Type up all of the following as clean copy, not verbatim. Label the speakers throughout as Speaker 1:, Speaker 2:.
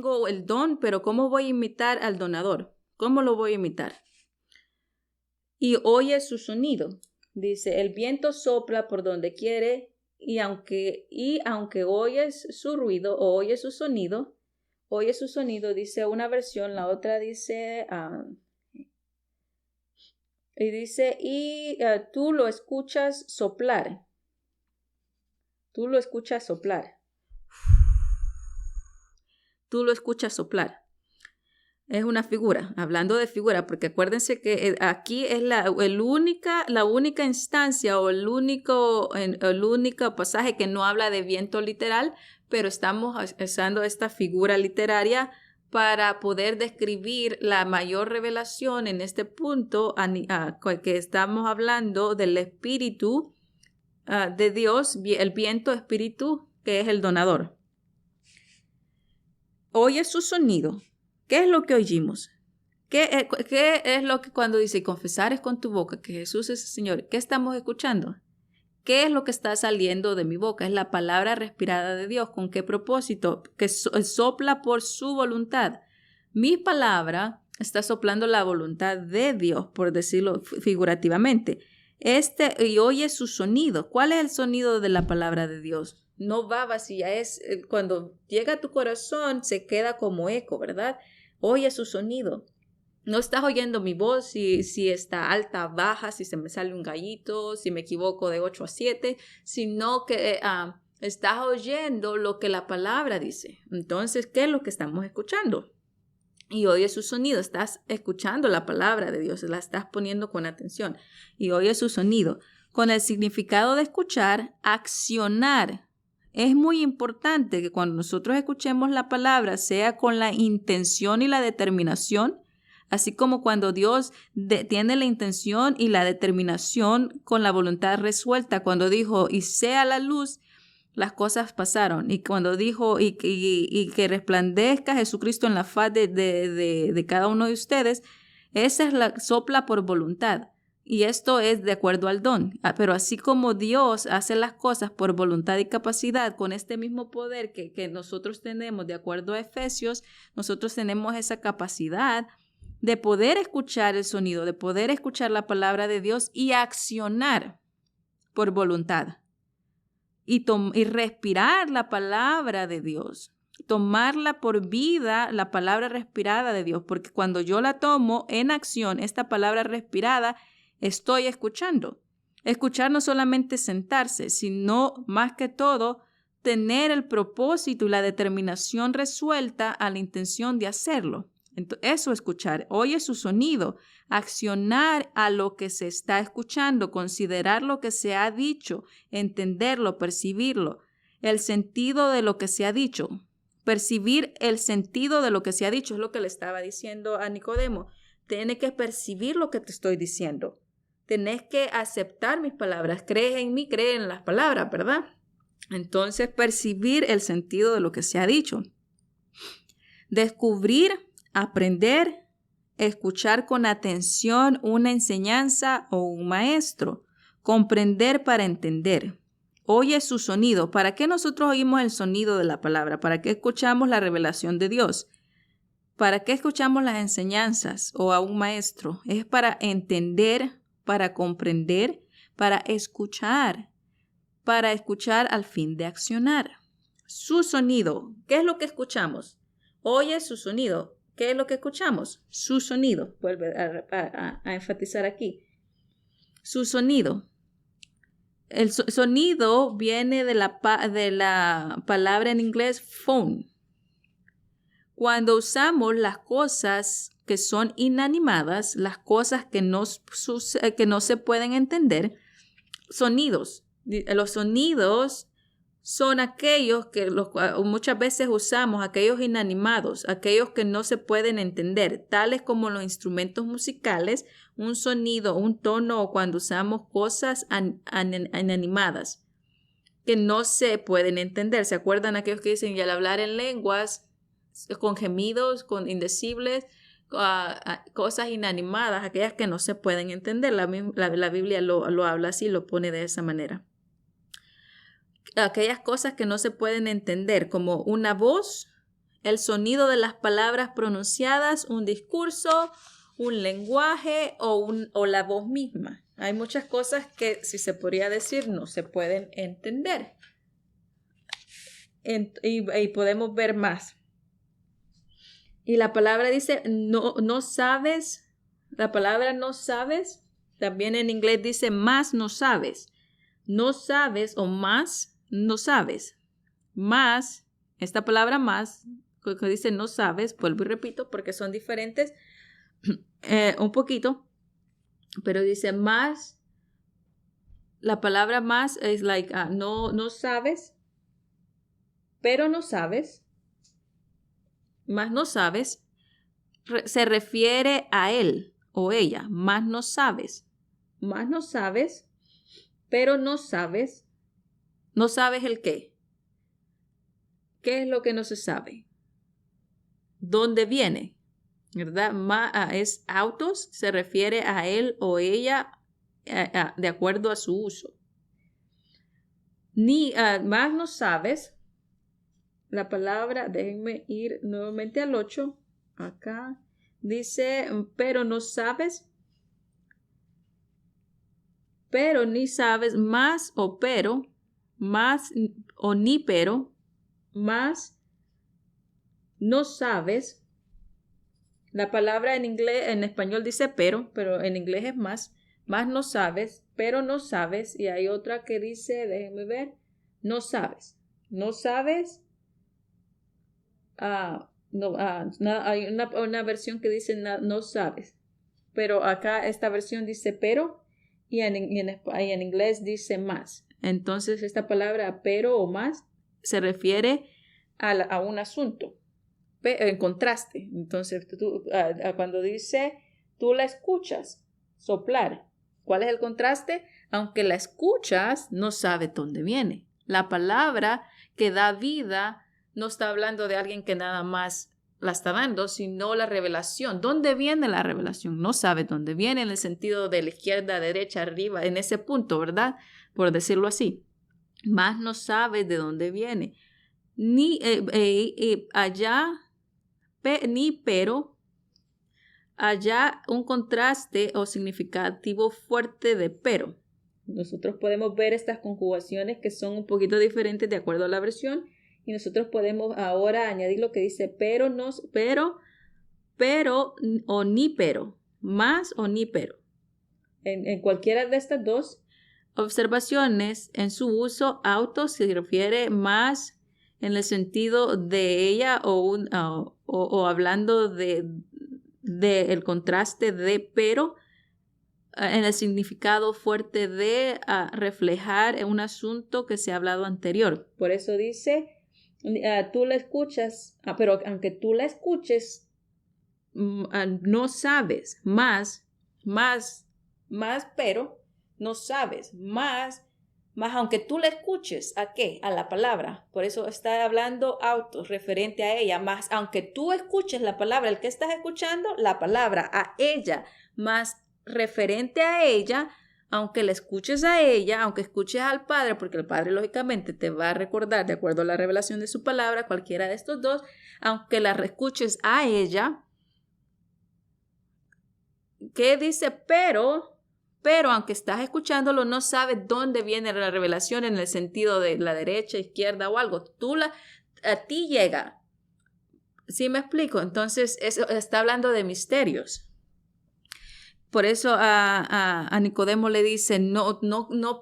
Speaker 1: tengo el don, pero ¿cómo voy a imitar al donador? ¿Cómo lo voy a imitar? Y oye su sonido. Dice, el viento sopla por donde quiere y aunque oyes su ruido o oyes su sonido, dice una versión, la otra dice, tú lo escuchas soplar. Tú lo escuchas soplar. Tú lo escuchas soplar. Es una figura, hablando de figura, porque acuérdense que aquí es la única instancia o el único pasaje que no habla de viento literal, pero estamos usando esta figura literaria para poder describir la mayor revelación en este punto que estamos hablando del espíritu de Dios, el viento espíritu que es el donador. Oye su sonido. ¿Qué es lo que oímos? ¿Qué es lo que cuando dice confesar es con tu boca que Jesús es el Señor? ¿Qué estamos escuchando? ¿Qué es lo que está saliendo de mi boca? Es la palabra respirada de Dios. ¿Con qué propósito? Que sopla por su voluntad. Mi palabra está soplando la voluntad de Dios, por decirlo figurativamente. Y oye su sonido. ¿Cuál es el sonido de la palabra de Dios? No va vacía, cuando llega a tu corazón se queda como eco, ¿verdad? Oye su sonido. No estás oyendo mi voz si está alta, baja, si se me sale un gallito, si me equivoco de 8 a 7, sino que estás oyendo lo que la palabra dice. Entonces, ¿qué es lo que estamos escuchando? Y oye su sonido, estás escuchando la palabra de Dios, la estás poniendo con atención. Y oye su sonido. Con el significado de escuchar, accionar. Es muy importante que cuando nosotros escuchemos la palabra sea con la intención y la determinación, así como cuando Dios tiene la intención y la determinación con la voluntad resuelta. Cuando dijo, y sea la luz, las cosas pasaron. Y cuando dijo, y que resplandezca Jesucristo en la faz de cada uno de ustedes, esa es la sopla por voluntad. Y esto es de acuerdo al don. Pero así como Dios hace las cosas por voluntad y capacidad, con este mismo poder que nosotros tenemos de acuerdo a Efesios, nosotros tenemos esa capacidad de poder escuchar el sonido, de poder escuchar la palabra de Dios y accionar por voluntad. Y respirar la palabra de Dios. Tomarla por vida, la palabra respirada de Dios. Porque cuando yo la tomo en acción, esta palabra respirada, estoy escuchando. Escuchar no solamente sentarse, sino más que todo tener el propósito y la determinación resuelta a la intención de hacerlo. Entonces, eso es escuchar. Oye su sonido, accionar a lo que se está escuchando, considerar lo que se ha dicho, entenderlo, percibirlo, el sentido de lo que se ha dicho. Percibir el sentido de lo que se ha dicho es lo que le estaba diciendo a Nicodemo. Tienes que percibir lo que te estoy diciendo. Tenés que aceptar mis palabras. Crees en mí, crees en las palabras, ¿verdad? Entonces, percibir el sentido de lo que se ha dicho. Descubrir, aprender, escuchar con atención una enseñanza o un maestro. Comprender para entender. Oye su sonido. ¿Para qué nosotros oímos el sonido de la palabra? ¿Para qué escuchamos la revelación de Dios? ¿Para qué escuchamos las enseñanzas o a un maestro? Es para entender, para comprender, para escuchar al fin de accionar. Su sonido. ¿Qué es lo que escuchamos? Oye su sonido. ¿Qué es lo que escuchamos? Su sonido. Vuelve a enfatizar aquí. Su sonido. El sonido viene de la palabra en inglés phone. Cuando usamos las cosas que son inanimadas, las cosas que no se pueden entender, sonidos. Los sonidos son aquellos que muchas veces usamos, aquellos inanimados, aquellos que no se pueden entender, tales como los instrumentos musicales, un sonido, un tono, o cuando usamos cosas inanimadas que no se pueden entender. ¿Se acuerdan aquellos que dicen, y al hablar en lenguas, con gemidos, con indecibles, cosas inanimadas, aquellas que no se pueden entender? La Biblia lo habla así, lo pone de esa manera. Aquellas cosas que no se pueden entender, como una voz el sonido de las palabras pronunciadas, un discurso, un lenguaje o la voz misma. Hay muchas cosas que, si se podría decir, no se pueden entender. Y podemos ver más. Y la palabra dice, no sabes. La palabra no sabes, también en inglés dice más no sabes. No sabes o más no sabes. Más, esta palabra más, que dice no sabes, vuelvo y repito porque son diferentes un poquito, pero dice más, la palabra más es like, no sabes, pero no sabes, más no sabes, se refiere a él o ella, más no sabes, pero no sabes el qué. ¿Qué es lo que no se sabe? ¿Dónde viene? ¿Verdad? Es autos, se refiere a él o ella de acuerdo a su uso. Más no sabes, la palabra, déjenme ir nuevamente al 8, acá, dice, pero no sabes, pero ni sabes, más o pero, más o ni pero, más no sabes. La palabra en español dice pero en inglés es más no sabes, pero no sabes. Y hay otra que dice, déjenme ver, no sabes. Hay una versión que dice no sabes. Pero acá esta versión dice pero y en inglés dice más. Entonces esta palabra pero o más se refiere a un asunto. En contraste. Entonces, cuando dice, tú la escuchas soplar, ¿cuál es el contraste? Aunque la escuchas, no sabe dónde viene. La palabra que da vida no está hablando de alguien que nada más la está dando, sino la revelación. ¿Dónde viene la revelación? No sabe dónde viene en el sentido de la izquierda, derecha, arriba, en ese punto, ¿verdad? Por decirlo así. Más no sabe de dónde viene. Ni allá ni pero, allá un contraste o significativo fuerte de pero. Nosotros podemos ver estas conjugaciones que son un poquito diferentes de acuerdo a la versión y nosotros podemos ahora añadir lo que dice pero o ni pero, más o ni pero. En cualquiera de estas dos observaciones, en su uso, auto se refiere más en el sentido de ella o hablando de el contraste de pero en el significado fuerte de reflejar un asunto que se ha hablado anterior. Por eso dice, tú la escuchas, pero aunque tú la escuches, no sabes más, pero no sabes más aunque tú la escuches, ¿a qué? A la palabra. Por eso está hablando autos referente a ella, más aunque tú escuches la palabra, el que estás escuchando, la palabra, a ella, más referente a ella, aunque la escuches a ella, aunque escuches al Padre, porque el Padre lógicamente te va a recordar de acuerdo a la revelación de su palabra, cualquiera de estos dos, aunque la escuches a ella, ¿qué dice? Pero aunque estás escuchándolo, no sabes dónde viene la revelación en el sentido de la derecha, izquierda o algo. A ti llega. ¿Sí me explico? Entonces, eso está hablando de misterios. Por eso a Nicodemo le dice, no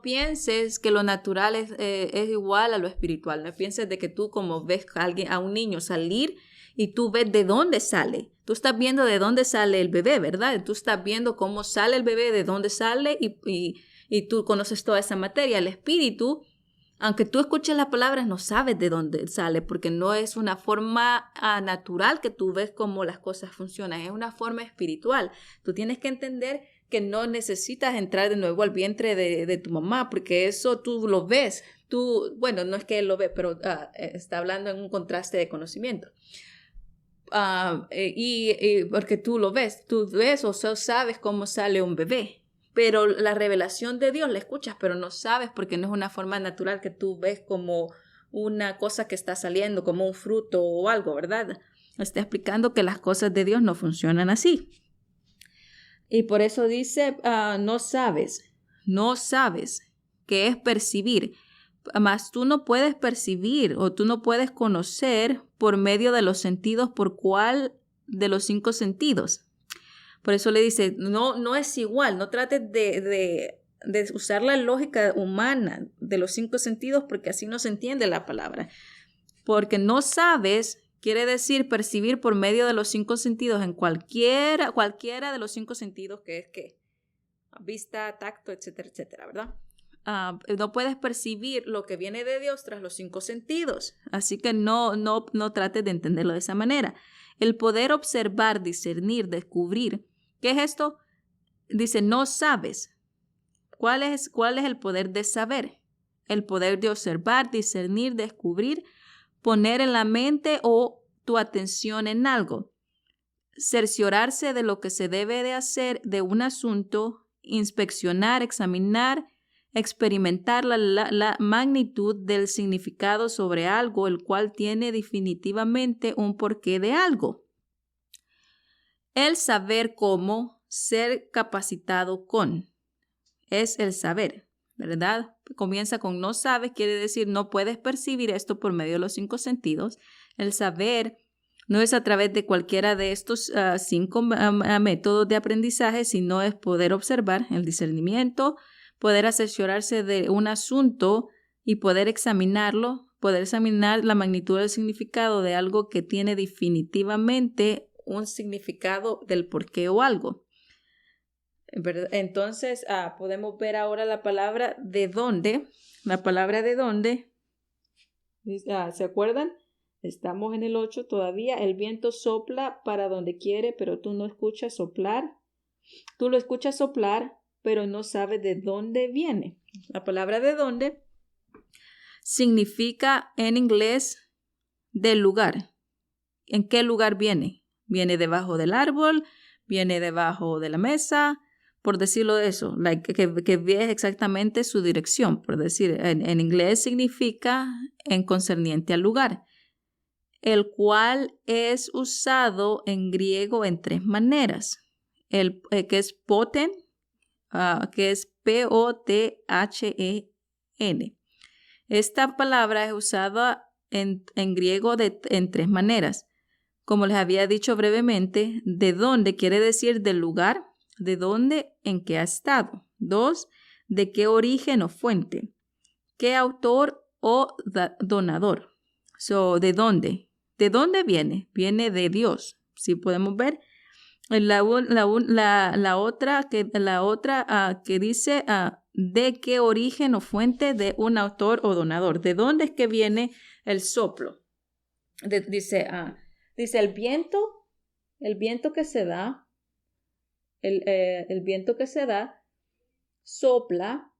Speaker 1: pienses que lo natural es igual a lo espiritual. No pienses de que tú como ves a un niño salir y tú ves de dónde sale. Tú estás viendo de dónde sale el bebé, ¿verdad? Tú estás viendo cómo sale el bebé, de dónde sale y tú conoces toda esa materia. El espíritu, aunque tú escuches las palabras, no sabes de dónde sale porque no es una forma natural que tú ves cómo las cosas funcionan. Es una forma espiritual. Tú tienes que entender que no necesitas entrar de nuevo al vientre de tu mamá porque eso tú lo ves. Bueno, no es que él lo ve, pero está hablando en un contraste de conocimiento. Porque tú ves o sabes cómo sale un bebé, pero la revelación de Dios la escuchas, pero no sabes porque no es una forma natural que tú ves como una cosa que está saliendo como un fruto o algo, ¿verdad? Está explicando que las cosas de Dios no funcionan así. Y por eso dice, no sabes qué es percibir. Mas tú no puedes percibir o tú no puedes conocer por medio de los sentidos por cuál de los 5 sentidos. Por eso le dice, no es igual, no trates de usar la lógica humana de los 5 sentidos porque así no se entiende la palabra. Porque no sabes quiere decir percibir por medio de los 5 sentidos en cualquiera de los 5 sentidos que es que vista, tacto, etcétera, etcétera, ¿verdad? No puedes percibir lo que viene de Dios tras los 5 sentidos. Así que no trates de entenderlo de esa manera. El poder observar, discernir, descubrir. ¿Qué es esto? Dice, no sabes. ¿Cuál es el poder de saber? El poder de observar, discernir, descubrir, poner en la mente o tu atención en algo. Cerciorarse de lo que se debe de hacer de un asunto, inspeccionar, examinar, experimentar la magnitud del significado sobre algo, el cual tiene definitivamente un porqué de algo. El saber cómo, ser capacitado con, es el saber, ¿verdad? Comienza con no sabes, quiere decir no puedes percibir esto por medio de los 5 sentidos. El saber no es a través de cualquiera de estos 5 métodos de aprendizaje, sino es poder observar el discernimiento, poder asesorarse de un asunto y poder examinarlo, poder examinar la magnitud del significado de algo que tiene definitivamente un significado del porqué o algo. Entonces, podemos ver ahora la palabra de dónde. La palabra de dónde, ¿se acuerdan? Estamos en el 8 todavía. El viento sopla para donde quiere, pero tú no escuchas soplar. Tú lo escuchas soplar, pero no sabes de dónde viene. La palabra de dónde significa en inglés del lugar. ¿En qué lugar viene? Viene debajo del árbol, viene debajo de la mesa, por decirlo eso, que ve exactamente su dirección, por decir, en inglés significa en concerniente al lugar, el cual es usado en griego en 3 maneras, que es poten, que es P-O-T-H-E-N. Esta palabra es usada en griego en 3 maneras. Como les había dicho brevemente, de dónde quiere decir del lugar, de dónde, en qué ha estado. 2, de qué origen o fuente, qué autor o donador. ¿De dónde? ¿De dónde viene? Viene de Dios. Si podemos ver la otra que dice de qué origen o fuente de un autor o donador. ¿De dónde es que viene el soplo? Dice el viento que se da, el viento que se da sopla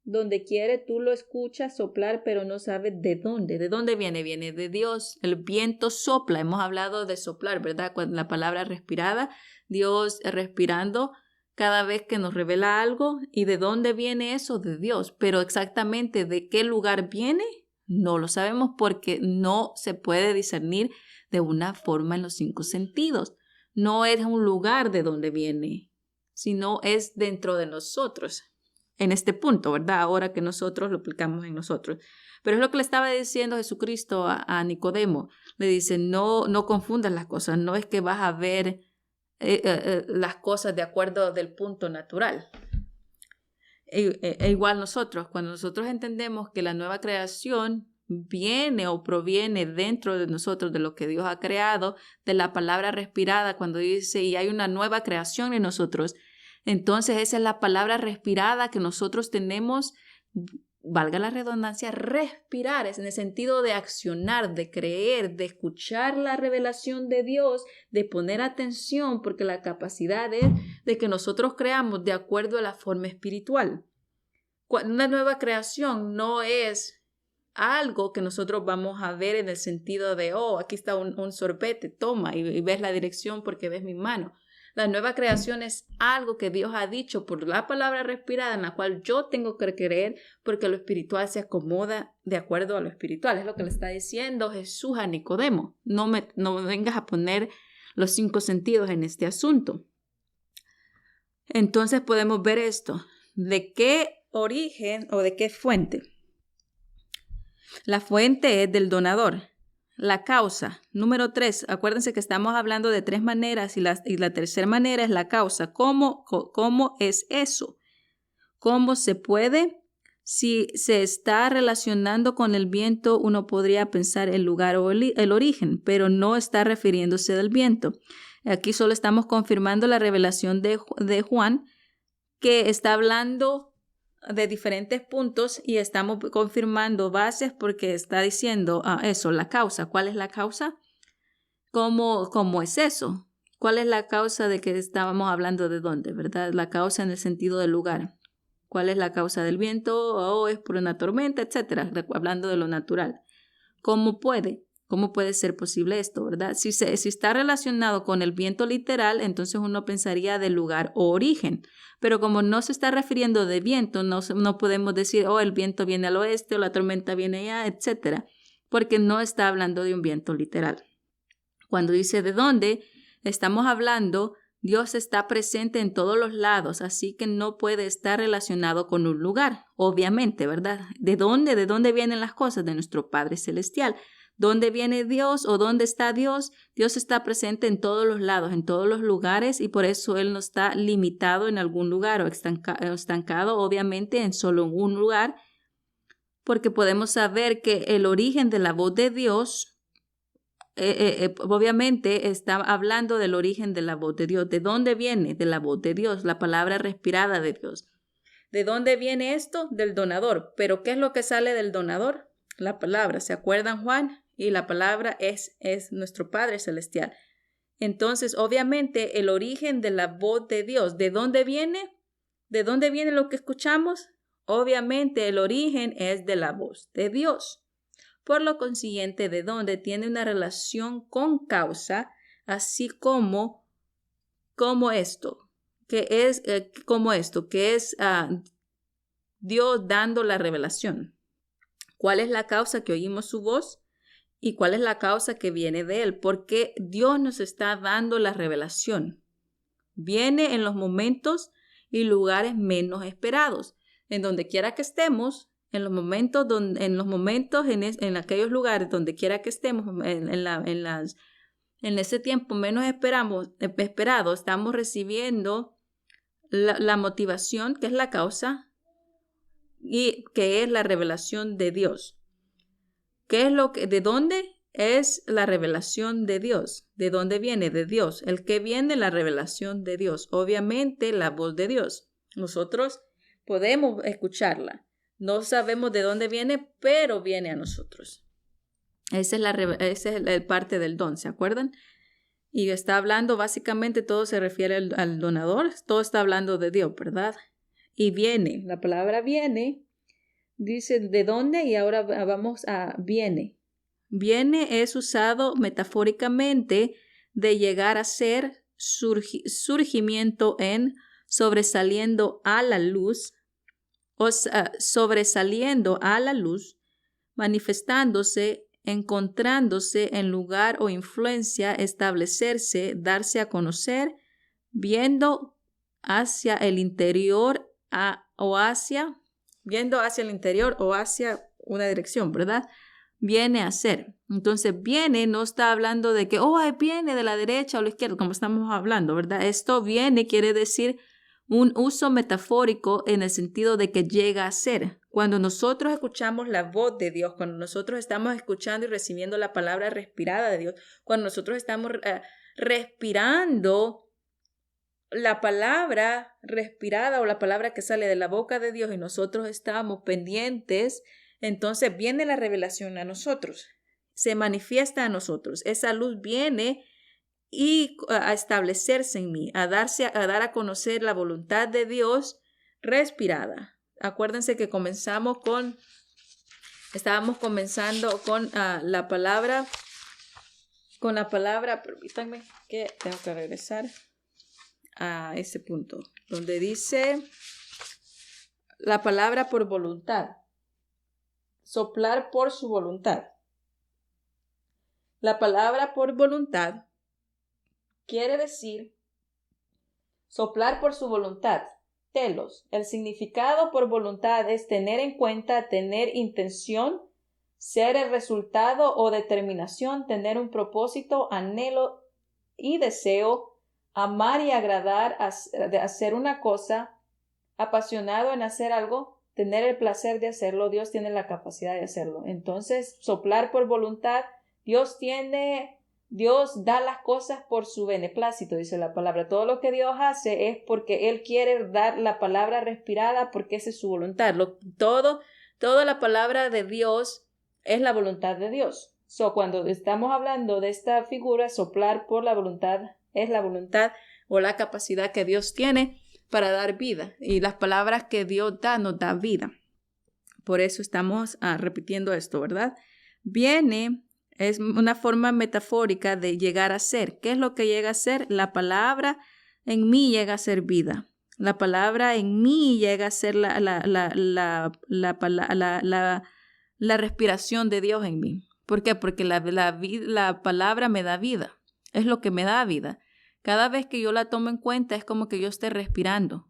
Speaker 1: donde quiere, tú lo escuchas soplar, pero no sabes de dónde. ¿De dónde viene? Viene de Dios. El viento sopla. Hemos hablado de soplar, ¿verdad? Con la palabra respirada, Dios respirando cada vez que nos revela algo. ¿Y de dónde viene eso? De Dios. Pero exactamente de qué lugar viene, no lo sabemos porque no se puede discernir de una forma en los 5 sentidos. No es un lugar de donde viene, sino es dentro de nosotros. En este punto, ¿verdad? Ahora que nosotros lo aplicamos en nosotros. Pero es lo que le estaba diciendo Jesucristo a Nicodemo. Le dice, no confundas las cosas. No es que vas a ver las cosas de acuerdo del punto natural. Igual nosotros, cuando nosotros entendemos que la nueva creación viene o proviene dentro de nosotros, de lo que Dios ha creado, de la palabra respirada, cuando dice, y hay una nueva creación en nosotros, entonces esa es la palabra respirada que nosotros tenemos, valga la redundancia, respirar, es en el sentido de accionar, de creer, de escuchar la revelación de Dios, de poner atención, porque la capacidad es de que nosotros creamos de acuerdo a la forma espiritual. Una nueva creación no es algo que nosotros vamos a ver en el sentido de, aquí está un sorbete, toma, y ves la dirección porque ves mi mano. La nueva creación es algo que Dios ha dicho por la palabra respirada, en la cual yo tengo que creer porque lo espiritual se acomoda de acuerdo a lo espiritual. Es lo que le está diciendo Jesús a Nicodemo. No me vengas a poner los 5 sentidos en este asunto. Entonces podemos ver esto. ¿De qué origen o de qué fuente? La fuente es del donador. La causa, número 3, acuérdense que estamos hablando de 3 maneras y la tercera manera es la causa. ¿Cómo es eso? ¿Cómo se puede? Si se está relacionando con el viento, uno podría pensar el lugar o el origen, pero no está refiriéndose del viento. Aquí solo estamos confirmando la revelación de Juan, que está hablando de diferentes puntos y estamos confirmando bases porque está diciendo eso, la causa. ¿Cuál es la causa? ¿Cómo es eso? ¿Cuál es la causa de que estábamos hablando de dónde, verdad? La causa en el sentido del lugar. ¿Cuál es la causa del viento? Es por una tormenta, etcétera, hablando de lo natural. ¿Cómo puede ser posible esto, verdad? Si está relacionado con el viento literal, entonces uno pensaría del lugar o origen. Pero como no se está refiriendo de viento, no podemos decir, el viento viene al oeste o la tormenta viene allá, etcétera, porque no está hablando de un viento literal. Cuando dice de dónde, estamos hablando, Dios está presente en todos los lados, así que no puede estar relacionado con un lugar, obviamente, ¿verdad? ¿De dónde? ¿De dónde vienen las cosas? De nuestro Padre Celestial. ¿Dónde viene Dios o dónde está Dios? Dios está presente en todos los lados, en todos los lugares y por eso Él no está limitado en algún lugar o estancado obviamente en solo un lugar, porque podemos saber que el origen de la voz de Dios, obviamente está hablando del origen de la voz de Dios. ¿De dónde viene? De la voz de Dios, la palabra respirada de Dios. ¿De dónde viene esto? Del donador. ¿Pero qué es lo que sale del donador? La palabra. ¿Se acuerdan, Juan? Y la palabra es nuestro Padre Celestial. Entonces, obviamente, el origen de la voz de Dios, ¿de dónde viene? ¿De dónde viene lo que escuchamos? Obviamente, el origen es de la voz de Dios. Por lo consiguiente, ¿de dónde? Tiene una relación con causa, así como esto, que es Dios dando la revelación. ¿Cuál es la causa que oímos su voz? ¿Y cuál es la causa que viene de Él? Porque Dios nos está dando la revelación. Viene en los momentos y lugares menos esperados. En donde quiera que estemos, en aquellos lugares donde quiera que estemos, en ese tiempo menos esperado, estamos recibiendo la motivación, que es la causa, y que es la revelación de Dios. ¿De dónde es la revelación de Dios? ¿De dónde viene? De Dios. ¿El que viene? La revelación de Dios. Obviamente la voz de Dios. Nosotros podemos escucharla. No sabemos de dónde viene, pero viene a nosotros. Esa es la parte del don, ¿se acuerdan? Y está hablando, básicamente todo se refiere al donador. Todo está hablando de Dios, ¿verdad? Y viene, la palabra viene. Dice de dónde y ahora vamos a viene. Viene es usado metafóricamente de llegar a ser surgimiento en, sobresaliendo a la luz, sobresaliendo a la luz, manifestándose, encontrándose en lugar o influencia, establecerse, darse a conocer, viendo hacia el interior viendo hacia el interior o hacia una dirección, ¿verdad? Viene a ser. Entonces, viene no está hablando de que, viene de la derecha o la izquierda, como estamos hablando, ¿verdad? Esto viene quiere decir un uso metafórico en el sentido de que llega a ser. Cuando nosotros escuchamos la voz de Dios, cuando nosotros estamos escuchando y recibiendo la palabra respirada de Dios, cuando nosotros estamos respirando la palabra respirada o la palabra que sale de la boca de Dios y nosotros estamos pendientes, entonces viene la revelación a nosotros, se manifiesta a nosotros. Esa luz viene y a establecerse en mí, a dar a conocer la voluntad de Dios respirada. Acuérdense que estábamos comenzando con la palabra, permítanme que tengo que regresar. a ese punto, donde dice la palabra por voluntad. Soplar por su voluntad. La palabra por voluntad quiere decir soplar por su voluntad. Telos. El significado por voluntad es tener en cuenta, tener intención, ser el resultado o determinación, tener un propósito, anhelo y deseo, amar y agradar, de hacer una cosa, apasionado en hacer algo, tener el placer de hacerlo. Dios tiene la capacidad de hacerlo. Entonces, soplar por voluntad, Dios da las cosas por su beneplácito, dice la palabra. Todo lo que Dios hace es porque Él quiere dar la palabra respirada, porque esa es su voluntad. Toda la palabra de Dios es la voluntad de Dios. Cuando estamos hablando de esta figura, soplar por la voluntad, es la voluntad o la capacidad que Dios tiene para dar vida. Y las palabras que Dios da nos da vida. Por eso estamos repitiendo esto, ¿verdad? Es una forma metafórica de llegar a ser. ¿Qué es lo que llega a ser? La palabra en mí llega a ser vida. La palabra en mí llega a ser la respiración de Dios en mí. ¿Por qué? Porque la palabra me da vida. Es lo que me da vida. Cada vez que yo la tomo en cuenta es como que yo esté respirando.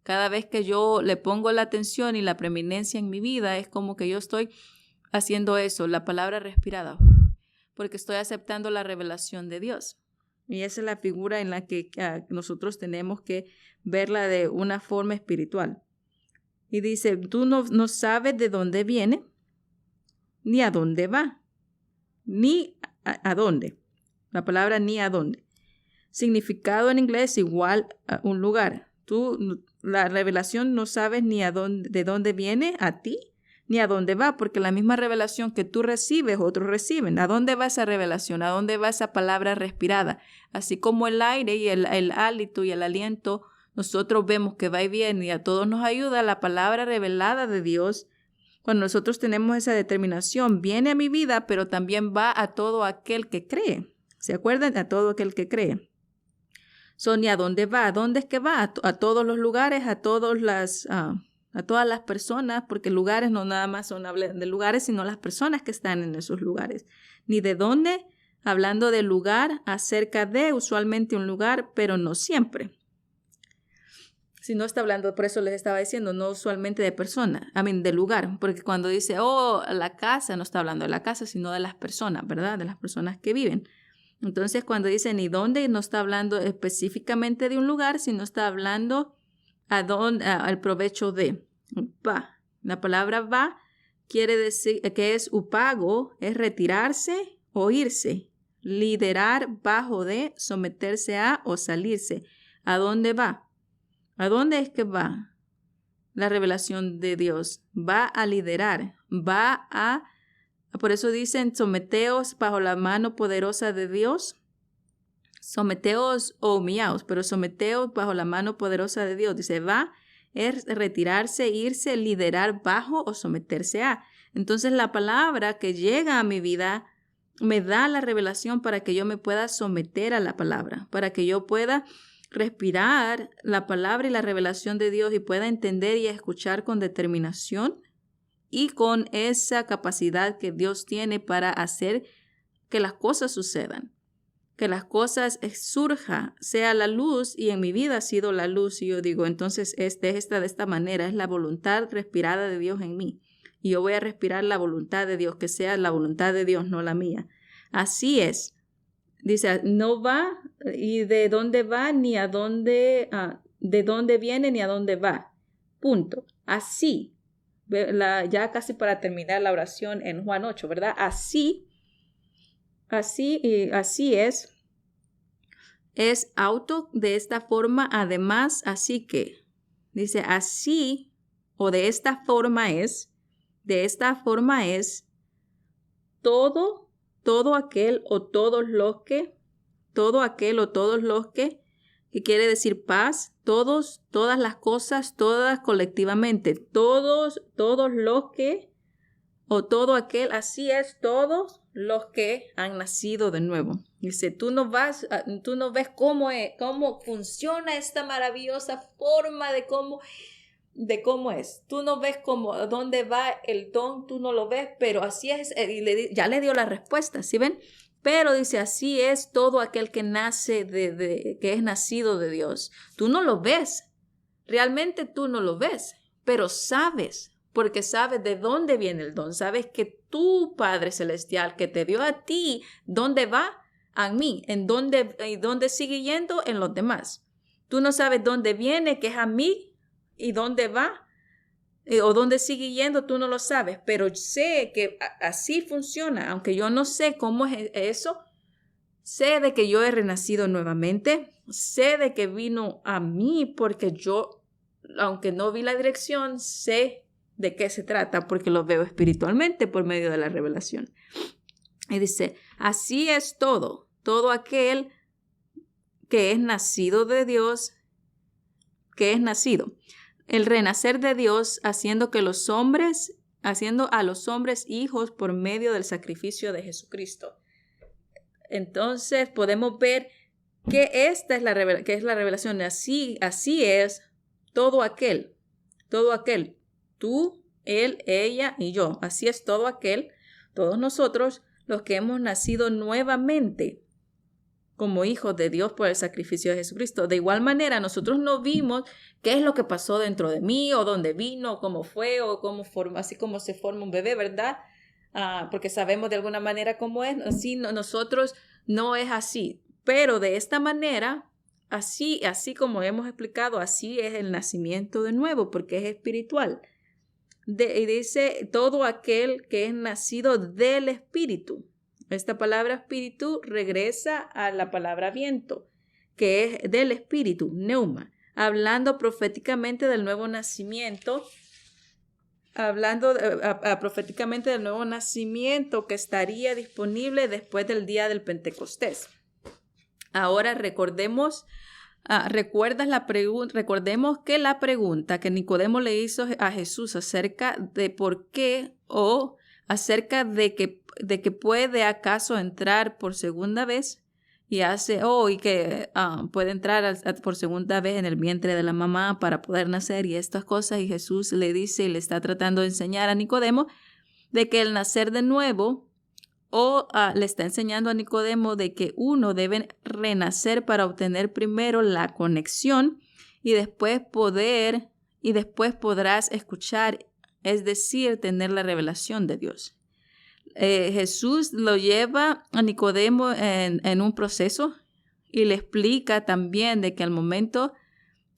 Speaker 1: Cada vez que yo le pongo la atención y la preeminencia en mi vida es como que yo estoy haciendo eso, la palabra respirada, porque estoy aceptando la revelación de Dios. Y esa es la figura en la que nosotros tenemos que verla de una forma espiritual. Y dice, tú no sabes de dónde viene, ni a dónde va, ni a dónde. La palabra ni a dónde. Significado en inglés igual a un lugar. La revelación no sabes ni de dónde viene a ti, ni a dónde va, porque la misma revelación que tú recibes, otros reciben. ¿A dónde va esa revelación? ¿A dónde va esa palabra respirada? Así como el aire y el hálito y el aliento, nosotros vemos que va y viene y a todos nos ayuda la palabra revelada de Dios. Cuando nosotros tenemos esa determinación, viene a mi vida, pero también va a todo aquel que cree. ¿Se acuerdan? A todo aquel que cree. Ni a dónde va. ¿A dónde es que va? A todos los lugares, a todas las personas, porque lugares no nada más son de lugares, sino las personas que están en esos lugares. Ni de dónde, hablando de lugar, acerca de usualmente un lugar, pero no siempre. Si no está hablando, por eso les estaba diciendo, no usualmente de persona, de lugar, porque cuando dice, la casa, no está hablando de la casa, sino de las personas, ¿verdad? De las personas que viven. Entonces, cuando dice ni dónde, no está hablando específicamente de un lugar, sino está hablando al provecho de. Va. La palabra va quiere decir que es upago, es retirarse o irse, liderar bajo de, someterse a o salirse. ¿A dónde va? ¿A dónde es que va la revelación de Dios? Va a liderar, por eso dicen, someteos bajo la mano poderosa de Dios. Someteos o humillaos, pero someteos bajo la mano poderosa de Dios. Dice, va, es retirarse, irse, liderar bajo o someterse a. Entonces la palabra que llega a mi vida me da la revelación para que yo me pueda someter a la palabra, para que yo pueda respirar la palabra y la revelación de Dios y pueda entender y escuchar con determinación y con esa capacidad que Dios tiene para hacer que las cosas sucedan, que las cosas surjan, sea la luz, y en mi vida ha sido la luz, y yo digo, entonces de esta manera, es la voluntad respirada de Dios en mí, y yo voy a respirar la voluntad de Dios, que sea la voluntad de Dios, no la mía. Así es. Dice, no va, y de dónde va, ni a dónde, de dónde viene, ni a dónde va. Punto. Así. Ya casi para terminar la oración en Juan 8, ¿verdad? Así es auto de esta forma, además, así que, dice así, o de esta forma es todo aquel o todos los que, que quiere decir paz, todas las cosas, todas colectivamente, todos los que, o todo aquel, así es todos los que han nacido de nuevo. Dice, tú no ves cómo funciona esta maravillosa forma de cómo es. Tú no ves dónde va el don, tú no lo ves, pero así es. Y ya le dio la respuesta, ¿sí ven? Pero dice, así es todo aquel que nace que es nacido de Dios. Tú no lo ves. Realmente tú no lo ves, pero sabes, porque sabes de dónde viene el don. Sabes que tu Padre Celestial que te dio a ti, ¿dónde va? A mí. ¿Y dónde sigue yendo? En los demás. Tú no sabes dónde viene, que es a mí, y dónde va, o dónde sigue yendo, tú no lo sabes. Pero sé que así funciona, aunque yo no sé cómo es eso. Sé de que yo he renacido nuevamente. Sé de que vino a mí porque yo, aunque no vi la dirección, sé de qué se trata porque lo veo espiritualmente por medio de la revelación. Y dice, así es todo aquel que es nacido de Dios, que es nacido. El renacer de Dios haciendo a los hombres hijos por medio del sacrificio de Jesucristo. Entonces podemos ver que esta es la revelación. Así es todo aquel, tú, él, ella y yo. Así es todo aquel, todos nosotros, los que hemos nacido nuevamente como hijos de Dios por el sacrificio de Jesucristo. De igual manera, nosotros no vimos qué es lo que pasó dentro de mí, o dónde vino, o cómo fue, o así como se forma un bebé, ¿verdad? Porque sabemos de alguna manera cómo es. Así nosotros no es así. Pero de esta manera, así como hemos explicado, así es el nacimiento de nuevo, porque es espiritual. Y dice, todo aquel que es nacido del Espíritu. Esta palabra espíritu regresa a la palabra viento, que es del espíritu, neuma, hablando proféticamente del nuevo nacimiento, proféticamente del nuevo nacimiento que estaría disponible después del día del Pentecostés. Ahora recordemos que la pregunta que Nicodemo le hizo a Jesús acerca de por qué o acerca de que puede acaso entrar por segunda vez y que puede entrar por segunda vez en el vientre de la mamá para poder nacer y estas cosas, y Jesús le dice y le está tratando de enseñar a Nicodemo de que el nacer de nuevo le está enseñando a Nicodemo de que uno debe renacer para obtener primero la conexión y después podrás escuchar, es decir, tener la revelación de Dios. Jesús lo lleva a Nicodemo en un proceso y le explica también de que al momento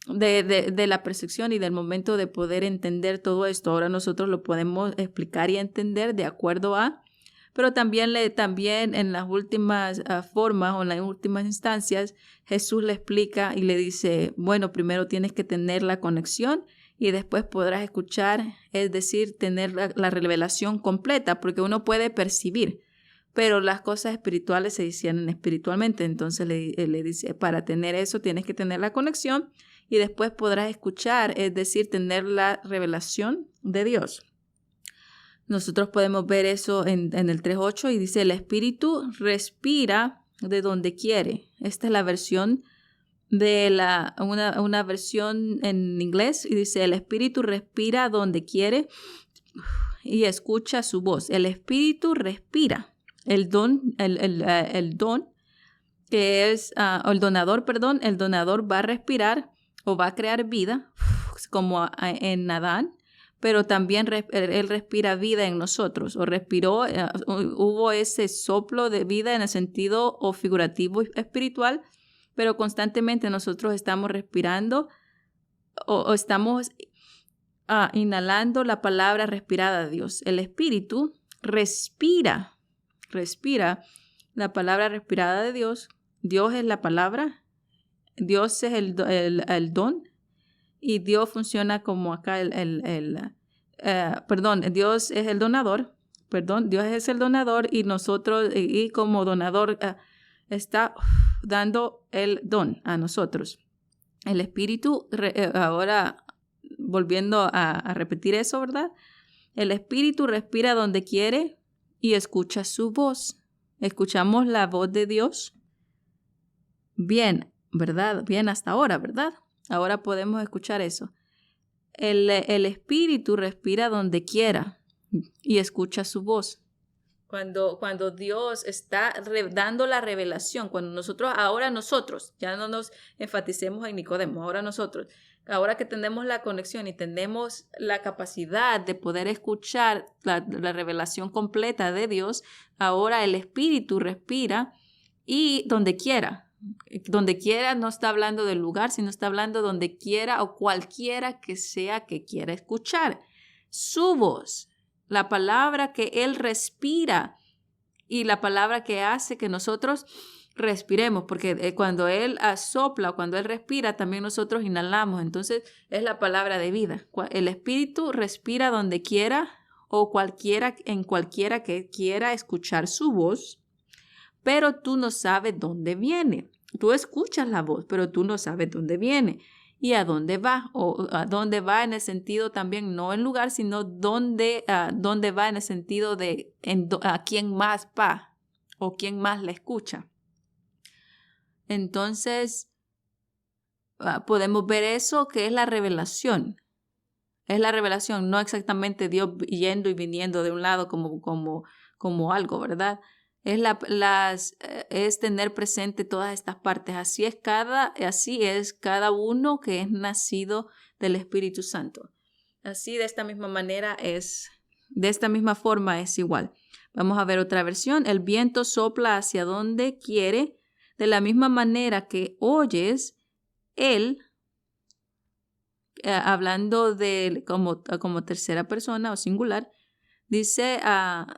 Speaker 1: de la percepción y del momento de poder entender todo esto, ahora nosotros lo podemos explicar y entender de acuerdo a, pero también en las últimas formas o en las últimas instancias, Jesús le explica y le dice, bueno, primero tienes que tener la conexión y después podrás escuchar, es decir, tener la revelación completa, porque uno puede percibir, pero las cosas espirituales se disciernen espiritualmente. Entonces le dice, para tener eso tienes que tener la conexión y después podrás escuchar, es decir, tener la revelación de Dios. Nosotros podemos ver eso en el 3.8 y dice, el Espíritu respira de donde quiere. Esta es la versión una versión en inglés y dice, el Espíritu respira donde quiere y escucha su voz. El Espíritu respira. El don que es, el donador va a respirar o va a crear vida, como en Adán, pero también Él respira vida en nosotros, o respiró, hubo ese soplo de vida en el sentido o figurativo espiritual, pero constantemente nosotros estamos respirando o estamos inhalando la palabra respirada de Dios. El Espíritu respira la palabra respirada de Dios. Dios es la palabra, Dios es el don, y Dios funciona como acá Dios es el donador, Dios es el donador y nosotros, y como donador está dando el don a nosotros. El Espíritu, ahora volviendo a repetir eso, ¿verdad? El Espíritu respira donde quiere y escucha su voz. ¿Escuchamos la voz de Dios? Bien, ¿verdad? Bien hasta ahora, ¿verdad? Ahora podemos escuchar eso. El Espíritu respira donde quiera y escucha su voz. Cuando Dios está dando la revelación, ahora nosotros, ya no nos enfaticemos en Nicodemo, ahora que tenemos la conexión y tenemos la capacidad de poder escuchar la revelación completa de Dios, ahora el Espíritu respira y donde quiera no está hablando del lugar, sino está hablando donde quiera o cualquiera que sea que quiera escuchar su voz. La palabra que Él respira y la palabra que hace que nosotros respiremos, porque cuando Él sopla o cuando Él respira, también nosotros inhalamos. Entonces es la palabra de vida. El Espíritu respira donde quiera o en cualquiera que quiera escuchar su voz, pero tú no sabes dónde viene. Tú escuchas la voz, pero tú no sabes dónde viene. ¿Y a dónde va? O a dónde va en el sentido también, no en lugar, sino dónde va en el sentido de a quién más va o quién más la escucha. Entonces, podemos ver eso que es la revelación. Es la revelación, no exactamente Dios yendo y viniendo de un lado como algo, ¿verdad? Es tener presente todas estas partes. Así es cada uno que es nacido del Espíritu Santo. Así de esta misma forma es igual. Vamos a ver otra versión. El viento sopla hacia donde quiere, de la misma manera que oyes él, hablando de como tercera persona o singular. Dice,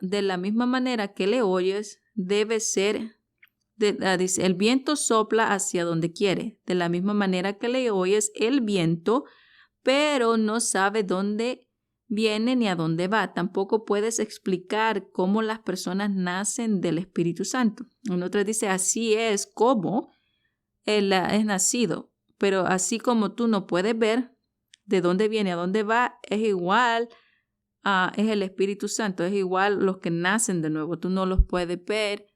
Speaker 1: de la misma manera que le oyes, debe ser, dice, el viento sopla hacia donde quiere. De la misma manera que le oyes el viento, pero no sabe dónde viene ni a dónde va. Tampoco puedes explicar cómo las personas nacen del Espíritu Santo. En otra dice, así es como él es nacido. Pero así como tú no puedes ver de dónde viene a dónde va, es igual. Es el Espíritu Santo, es igual los que nacen de nuevo. Tú no los puedes ver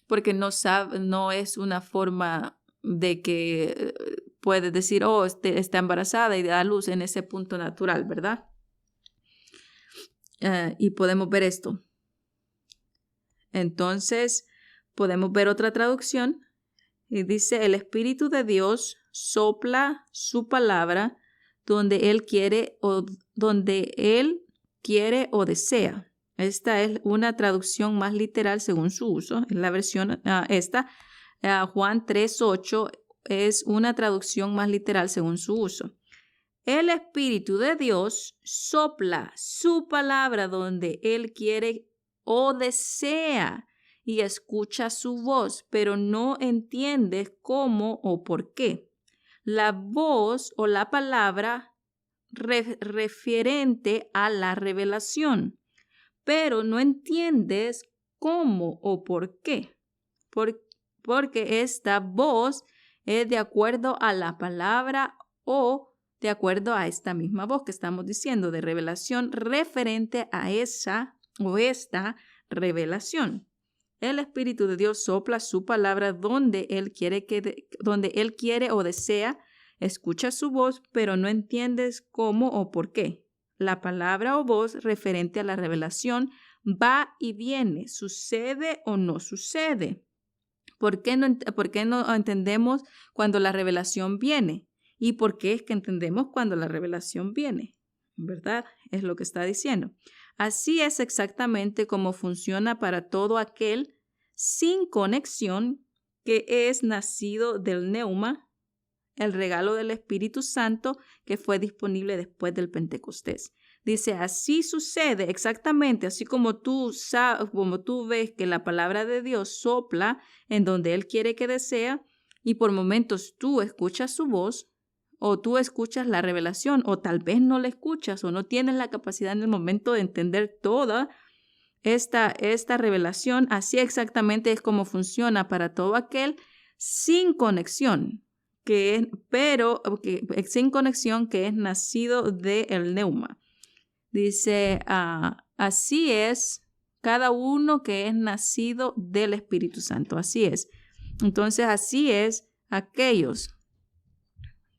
Speaker 1: porque no es una forma de que puedes decir, está embarazada y da luz en ese punto natural, ¿verdad? Y podemos ver esto. Entonces, podemos ver otra traducción y dice, el Espíritu de Dios sopla su palabra donde Él quiere o desea. Esta es una traducción más literal según su uso. En la versión Juan 3:8 es una traducción más literal según su uso. El Espíritu de Dios sopla su palabra donde Él quiere o desea y escucha su voz, pero no entiendes cómo o por qué. La voz o la palabra referente a la revelación, pero no entiendes cómo o por qué, porque esta voz es de acuerdo a la palabra o de acuerdo a esta misma voz que estamos diciendo de revelación referente a esa o esta revelación. El Espíritu de Dios sopla su palabra donde Él quiere o desea. Escucha su voz, pero no entiendes cómo o por qué. La palabra o voz referente a la revelación va y viene, sucede o no sucede. ¿Por qué no entendemos cuando la revelación viene? ¿Y por qué es que entendemos cuando la revelación viene? ¿Verdad? Es lo que está diciendo. Así es exactamente como funciona para todo aquel sin conexión que es nacido del neuma, el regalo del Espíritu Santo que fue disponible después del Pentecostés. Dice, así sucede exactamente, así como tú ves que la palabra de Dios sopla en donde Él quiere que desea y por momentos tú escuchas su voz o tú escuchas la revelación o tal vez no la escuchas o no tienes la capacidad en el momento de entender toda esta revelación. Así exactamente es como funciona para todo aquel sin conexión. Sin conexión que es nacido del neuma. Dice, así es cada uno que es nacido del Espíritu Santo. Así es. Entonces, así es aquellos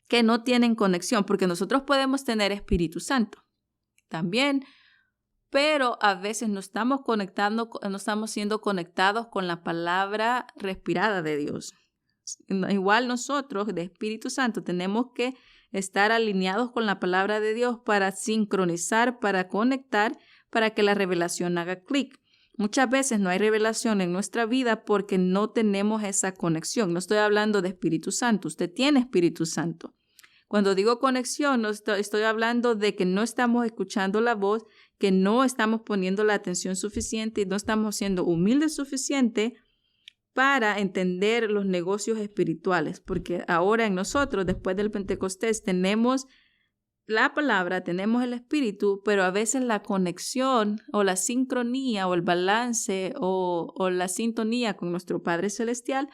Speaker 1: que no tienen conexión, porque nosotros podemos tener Espíritu Santo también, pero a veces no estamos siendo conectados con la palabra respirada de Dios. Igual nosotros, de Espíritu Santo, tenemos que estar alineados con la palabra de Dios para sincronizar, para conectar, para que la revelación haga clic. Muchas veces no hay revelación en nuestra vida porque no tenemos esa conexión. No estoy hablando de Espíritu Santo. Usted tiene Espíritu Santo. Cuando digo conexión, no estoy hablando de que no estamos escuchando la voz, que no estamos poniendo la atención suficiente y no estamos siendo humildes suficiente para entender los negocios espirituales. Porque ahora en nosotros, después del Pentecostés, tenemos la palabra, tenemos el Espíritu, pero a veces la conexión o la sincronía o el balance o la sintonía con nuestro Padre Celestial,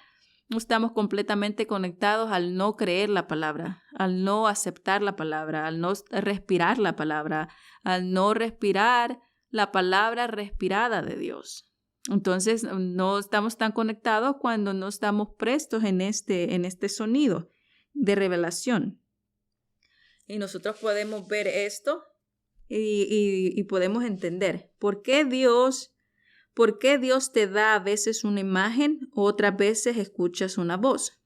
Speaker 1: no estamos completamente conectados al no creer la palabra, al no aceptar la palabra, al no respirar la palabra, al no respirar la palabra respirada de Dios. Entonces, no estamos tan conectados cuando no estamos prestos en este sonido de revelación. Y nosotros podemos ver esto y podemos entender por qué Dios te da a veces una imagen, otras veces escuchas una voz.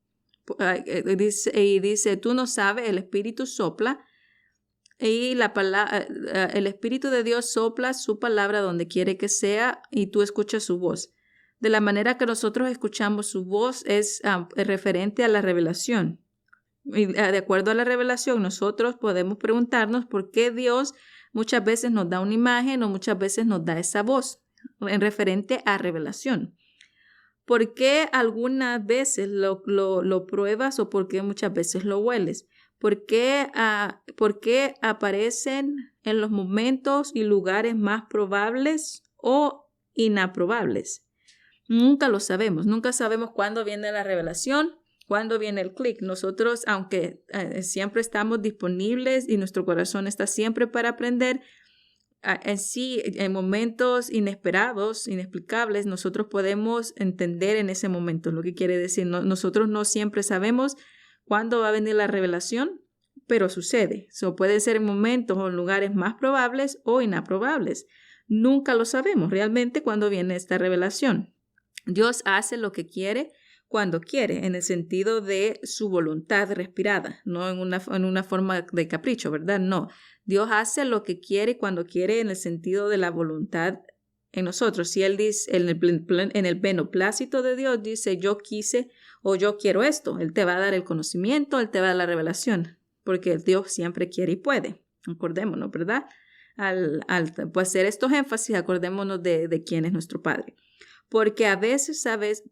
Speaker 1: Dice, tú no sabes, el Espíritu sopla y el Espíritu de Dios sopla su palabra donde quiere que sea y tú escuchas su voz. De la manera que nosotros escuchamos su voz es referente a la revelación. Y de acuerdo a la revelación, nosotros podemos preguntarnos por qué Dios muchas veces nos da una imagen o muchas veces nos da esa voz en referente a revelación. ¿Por qué algunas veces lo pruebas o por qué muchas veces lo hueles? ¿Por qué aparecen en los momentos y lugares más probables o inaprobables? Nunca lo sabemos. Nunca sabemos cuándo viene la revelación, cuándo viene el clic. Nosotros, aunque siempre estamos disponibles y nuestro corazón está siempre para aprender, en momentos inesperados, inexplicables, nosotros podemos entender en ese momento lo que quiere decir. Nosotros no siempre sabemos cuándo va a venir la revelación, pero sucede. Puede ser en momentos o en lugares más probables o inaprobables. Nunca lo sabemos realmente cuándo viene esta revelación. Dios hace lo que quiere cuando quiere, en el sentido de su voluntad respirada, no en una forma de capricho, ¿verdad? No. Dios hace lo que quiere cuando quiere en el sentido de la voluntad en nosotros. Si Él dice, en el beneplácito de Dios dice, yo quise o yo quiero esto, Él te va a dar el conocimiento, Él te va a dar la revelación, porque Dios siempre quiere y puede. Acordémonos, ¿verdad? Al hacer estos énfasis, acordémonos de quién es nuestro Padre. Porque a veces sabes,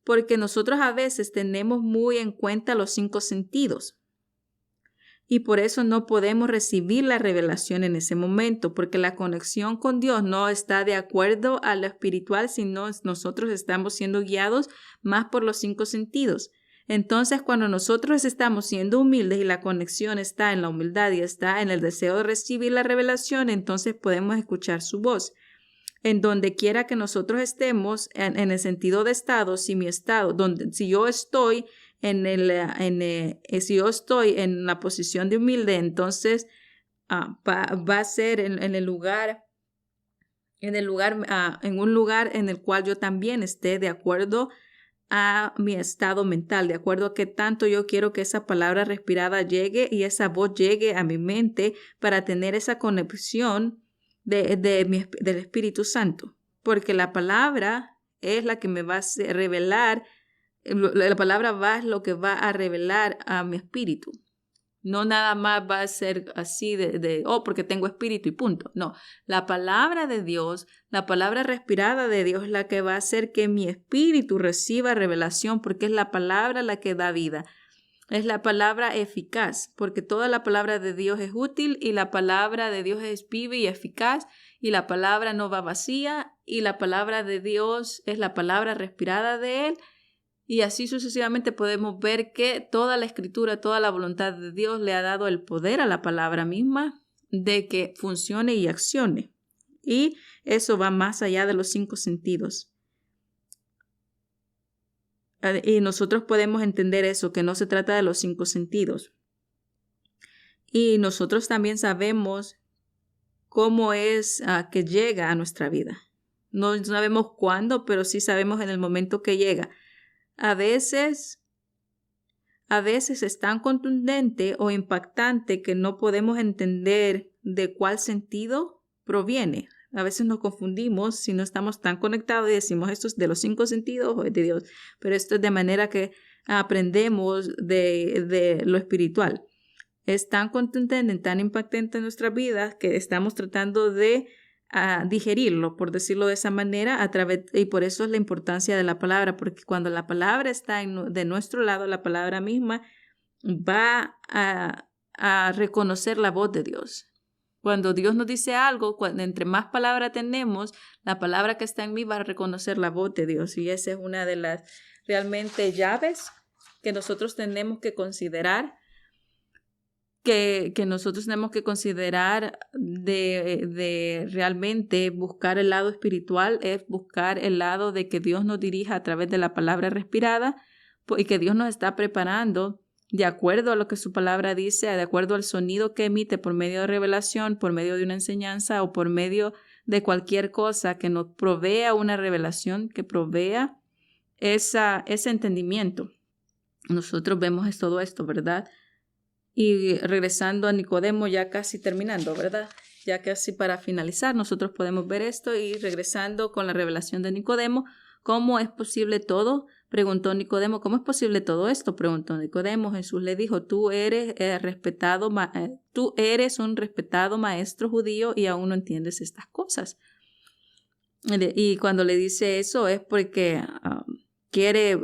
Speaker 1: porque nosotros a veces tenemos muy en cuenta los 5 sentidos y por eso no podemos recibir la revelación en ese momento, porque la conexión con Dios no está de acuerdo a lo espiritual, sino nosotros estamos siendo guiados más por los 5 sentidos. Entonces, cuando nosotros estamos siendo humildes y la conexión está en la humildad y está en el deseo de recibir la revelación, entonces podemos escuchar su voz. En donde quiera que nosotros estemos, en el sentido de estado, si yo estoy si yo estoy en la posición de humilde, entonces va a ser en un lugar en el cual yo también esté de acuerdo a mi estado mental, de acuerdo a qué tanto yo quiero que esa palabra respirada llegue y esa voz llegue a mi mente para tener esa conexión del Espíritu Santo, porque la palabra es la que me va a revelar, la palabra es lo que va a revelar a mi espíritu. No nada más va a ser así porque tengo espíritu y punto. No, la palabra de Dios, la palabra respirada de Dios es la que va a hacer que mi espíritu reciba revelación, porque es la palabra la que da vida. Es la palabra eficaz, porque toda la palabra de Dios es útil y la palabra de Dios es viva y eficaz y la palabra no va vacía y la palabra de Dios es la palabra respirada de Él Y así sucesivamente podemos ver que toda la escritura, toda la voluntad de Dios le ha dado el poder a la palabra misma de que funcione y accione. Y eso va más allá de los 5 sentidos. Y nosotros podemos entender eso, que no se trata de los 5 sentidos. Y nosotros también sabemos cómo es que llega a nuestra vida. No sabemos cuándo, pero sí sabemos en el momento que llega. A veces es tan contundente o impactante que no podemos entender de cuál sentido proviene. A veces nos confundimos si no estamos tan conectados y decimos esto es de los 5 sentidos o es de Dios. Pero esto es de manera que aprendemos de lo espiritual. Es tan contundente, tan impactante en nuestra vida que estamos tratando de digerirlo, por decirlo de esa manera, y por eso es la importancia de la palabra, porque cuando la palabra está de nuestro lado, la palabra misma va a reconocer la voz de Dios. Cuando Dios nos dice algo, entre más palabra tenemos, la palabra que está en mí va a reconocer la voz de Dios. Y esa es una de las realmente llaves que nosotros tenemos que considerar, que nosotros tenemos que considerar de realmente buscar el lado espiritual, es buscar el lado de que Dios nos dirija a través de la palabra respirada y que Dios nos está preparando de acuerdo a lo que su palabra dice, de acuerdo al sonido que emite por medio de revelación, por medio de una enseñanza o por medio de cualquier cosa que nos provea una revelación, que provea ese entendimiento. Nosotros vemos todo esto, ¿verdad? Y regresando a Nicodemo, ya casi terminando, ¿verdad? Ya casi para finalizar, nosotros podemos ver esto y regresando con la revelación de Nicodemo, ¿cómo es posible todo? Preguntó Nicodemo, ¿cómo es posible todo esto? Preguntó Nicodemo. Jesús le dijo, tú eres un respetado maestro judío y aún no entiendes estas cosas. Y cuando le dice eso es porque quiere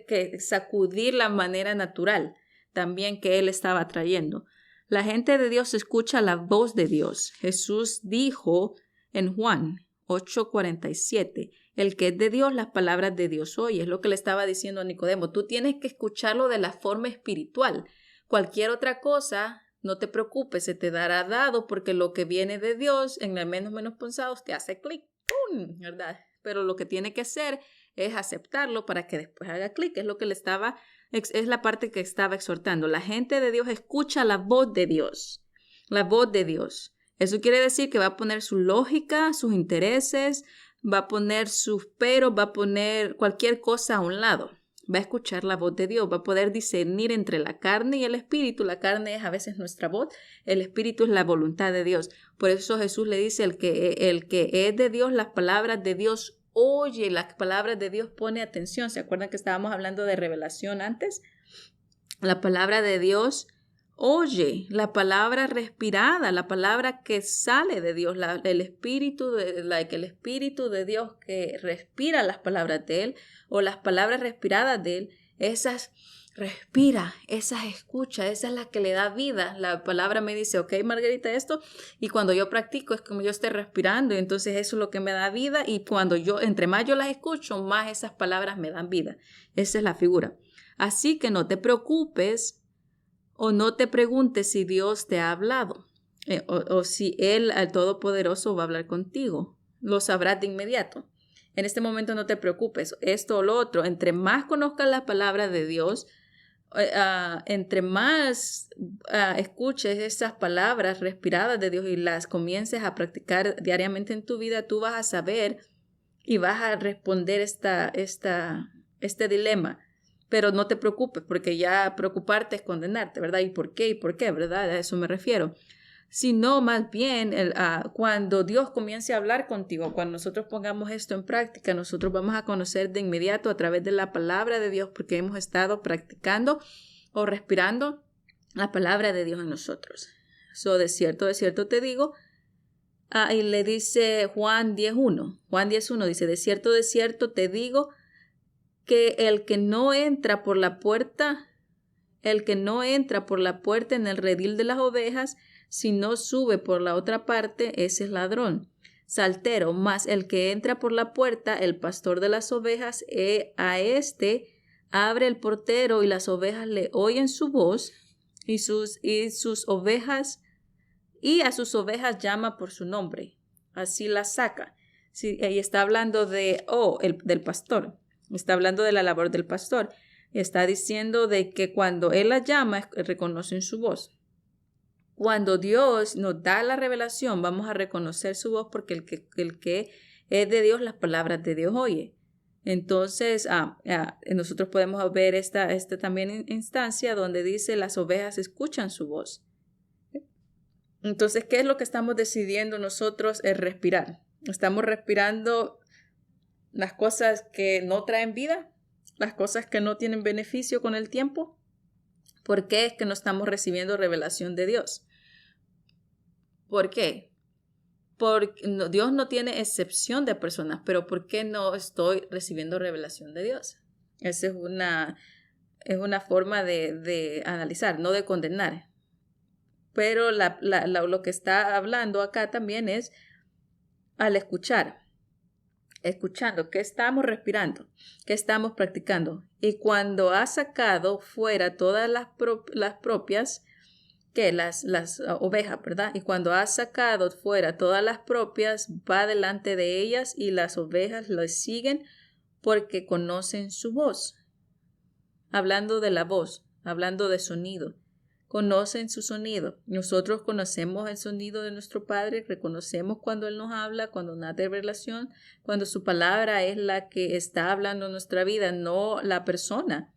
Speaker 1: que sacudir la manera natural también que él estaba trayendo. La gente de Dios escucha la voz de Dios. Jesús dijo en Juan 8:47, el que es de Dios, las palabras de Dios oye. Es lo que le estaba diciendo a Nicodemo. Tú tienes que escucharlo de la forma espiritual. Cualquier otra cosa, no te preocupes, se te dará dado porque lo que viene de Dios, en el menos pensados, te hace clic, ¡pum!, ¿verdad? Pero lo que tiene que hacer es aceptarlo para que después haga clic. Es lo que es la parte que estaba exhortando. La gente de Dios escucha la voz de Dios. La voz de Dios. Eso quiere decir que va a poner su lógica, sus intereses, va a poner sus peros, va a poner cualquier cosa a un lado. Va a escuchar la voz de Dios, va a poder discernir entre la carne y el espíritu. La carne es a veces nuestra voz, el espíritu es la voluntad de Dios. Por eso Jesús le dice, el que es de Dios, las palabras de Dios oye, las palabras de Dios pone atención. ¿Se acuerdan que estábamos hablando de revelación antes? La palabra de Dios oye, la palabra respirada, la palabra que sale de Dios, el espíritu de Dios que respira las palabras de Él o las palabras respiradas de Él, esas respira, esas escucha, esa es la que le da vida. La palabra me dice, ok, Margarita, esto, y cuando yo practico es como yo esté respirando y entonces eso es lo que me da vida y entre más yo las escucho, más esas palabras me dan vida. Esa es la figura. Así que no te preocupes o no te preguntes si Dios te ha hablado o si Él, el Todopoderoso, va a hablar contigo. Lo sabrás de inmediato. En este momento no te preocupes, esto o lo otro. Entre más conozcas la palabra de Dios, entre más escuches esas palabras respiradas de Dios y las comiences a practicar diariamente en tu vida, tú vas a saber y vas a responder este dilema. Pero no te preocupes, porque ya preocuparte es condenarte, ¿verdad? ¿Y por qué? ¿Verdad? A eso me refiero. Sino más bien cuando Dios comience a hablar contigo, cuando nosotros pongamos esto en práctica, nosotros vamos a conocer de inmediato a través de la palabra de Dios porque hemos estado practicando o respirando la palabra de Dios en nosotros. De cierto te digo, y le dice Juan 10:1. Juan 10:1 dice, de cierto te digo que el que no entra por la puerta en el redil de las ovejas, si no sube por la otra parte, ese es ladrón. saltero, mas el que entra por la puerta, el pastor de las ovejas, a éste abre el portero y las ovejas le oyen su voz y a sus ovejas llama por su nombre. Así las saca. Sí, ahí está hablando del pastor. Está hablando de la labor del pastor. Está diciendo de que cuando él las llama, reconocen su voz. Cuando Dios nos da la revelación, vamos a reconocer su voz porque el que es de Dios, las palabras de Dios oye. Entonces, nosotros podemos ver esta también instancia donde dice las ovejas escuchan su voz. Entonces, ¿qué es lo que estamos decidiendo nosotros? Es respirar. Estamos respirando las cosas que no traen vida, las cosas que no tienen beneficio con el tiempo. ¿Por qué es que no estamos recibiendo revelación de Dios? ¿Por qué? Porque Dios no tiene excepción de personas, pero ¿por qué no estoy recibiendo revelación de Dios? Esa es una forma de analizar, no de condenar. Pero lo que está hablando acá también es al escuchando, ¿qué estamos respirando? ¿Qué estamos practicando? Y cuando ha sacado fuera todas las propias, las ovejas, ¿verdad? Y cuando ha sacado fuera todas las propias, va delante de ellas y las ovejas lo siguen porque conocen su voz. Hablando de la voz, hablando de sonido. Conocen su sonido. Nosotros conocemos el sonido de nuestro Padre, reconocemos cuando Él nos habla, cuando nos da revelación, cuando su palabra es la que está hablando en nuestra vida, no la persona,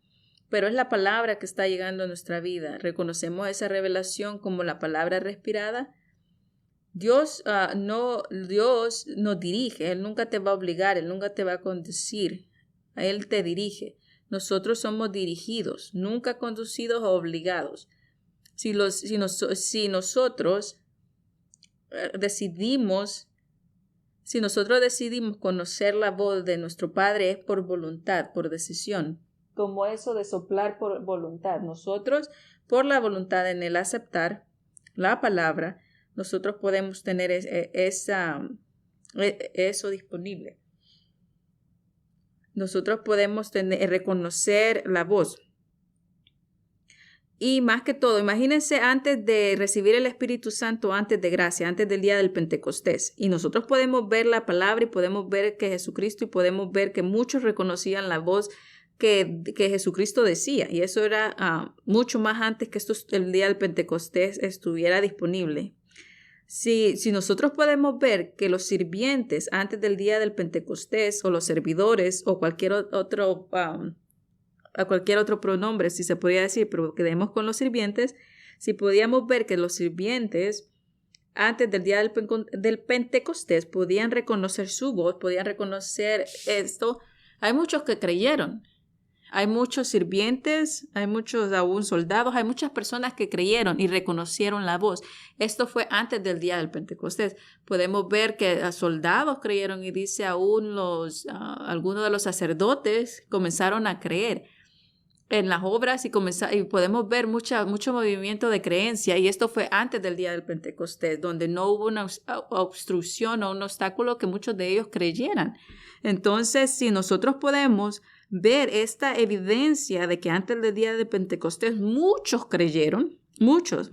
Speaker 1: pero es la palabra que está llegando a nuestra vida. Reconocemos esa revelación como la palabra respirada. Dios nos dirige, Él nunca te va a obligar, Él nunca te va a conducir, Él te dirige. Nosotros somos dirigidos, nunca conducidos o obligados. Si nosotros decidimos conocer la voz de nuestro Padre es por voluntad, por decisión, como eso de soplar por voluntad. Nosotros, por la voluntad en el aceptar la palabra, nosotros podemos tener eso disponible. Nosotros podemos reconocer la voz. Y más que todo, imagínense antes de recibir el Espíritu Santo, antes de gracia, antes del día del Pentecostés. Y nosotros podemos ver la palabra y podemos ver que Jesucristo y podemos ver que muchos reconocían la voz que Jesucristo decía. Y eso era mucho más antes que el día del Pentecostés estuviera disponible. Si nosotros podemos ver que los sirvientes antes del día del Pentecostés o los servidores o cualquier otro pronombre, si se podría decir, pero quedemos con los sirvientes, si podíamos ver que los sirvientes antes del día del Pentecostés podían reconocer su voz, podían reconocer esto, hay muchos que creyeron. Hay muchos sirvientes, hay muchos aún soldados, hay muchas personas que creyeron y reconocieron la voz. Esto fue antes del día del Pentecostés. Podemos ver que soldados creyeron y dice aún algunos de los sacerdotes comenzaron a creer en las obras y podemos ver mucho movimiento de creencia, y esto fue antes del día del Pentecostés, donde no hubo una obstrucción o un obstáculo que muchos de ellos creyeran. Entonces, si nosotros podemos ver esta evidencia de que antes del día de Pentecostés muchos creyeron, muchos.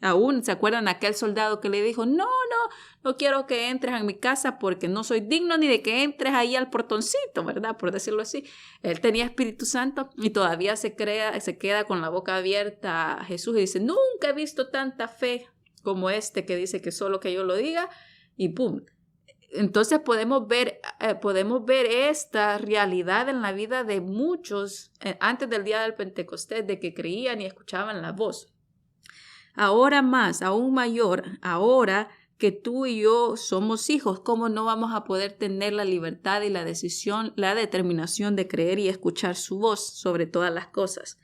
Speaker 1: Aún se acuerdan aquel soldado que le dijo, no quiero que entres en mi casa porque no soy digno ni de que entres ahí al portoncito, ¿verdad? Por decirlo así. Él tenía Espíritu Santo y todavía se queda con la boca abierta a Jesús y dice, nunca he visto tanta fe como que dice que solo que yo lo diga, y ¡pum! Entonces podemos ver esta realidad en la vida de muchos antes del día del Pentecostés, de que creían y escuchaban la voz. Ahora más, aún mayor, ahora que tú y yo somos hijos, ¿cómo no vamos a poder tener la libertad y la decisión, la determinación de creer y escuchar su voz sobre todas las cosas?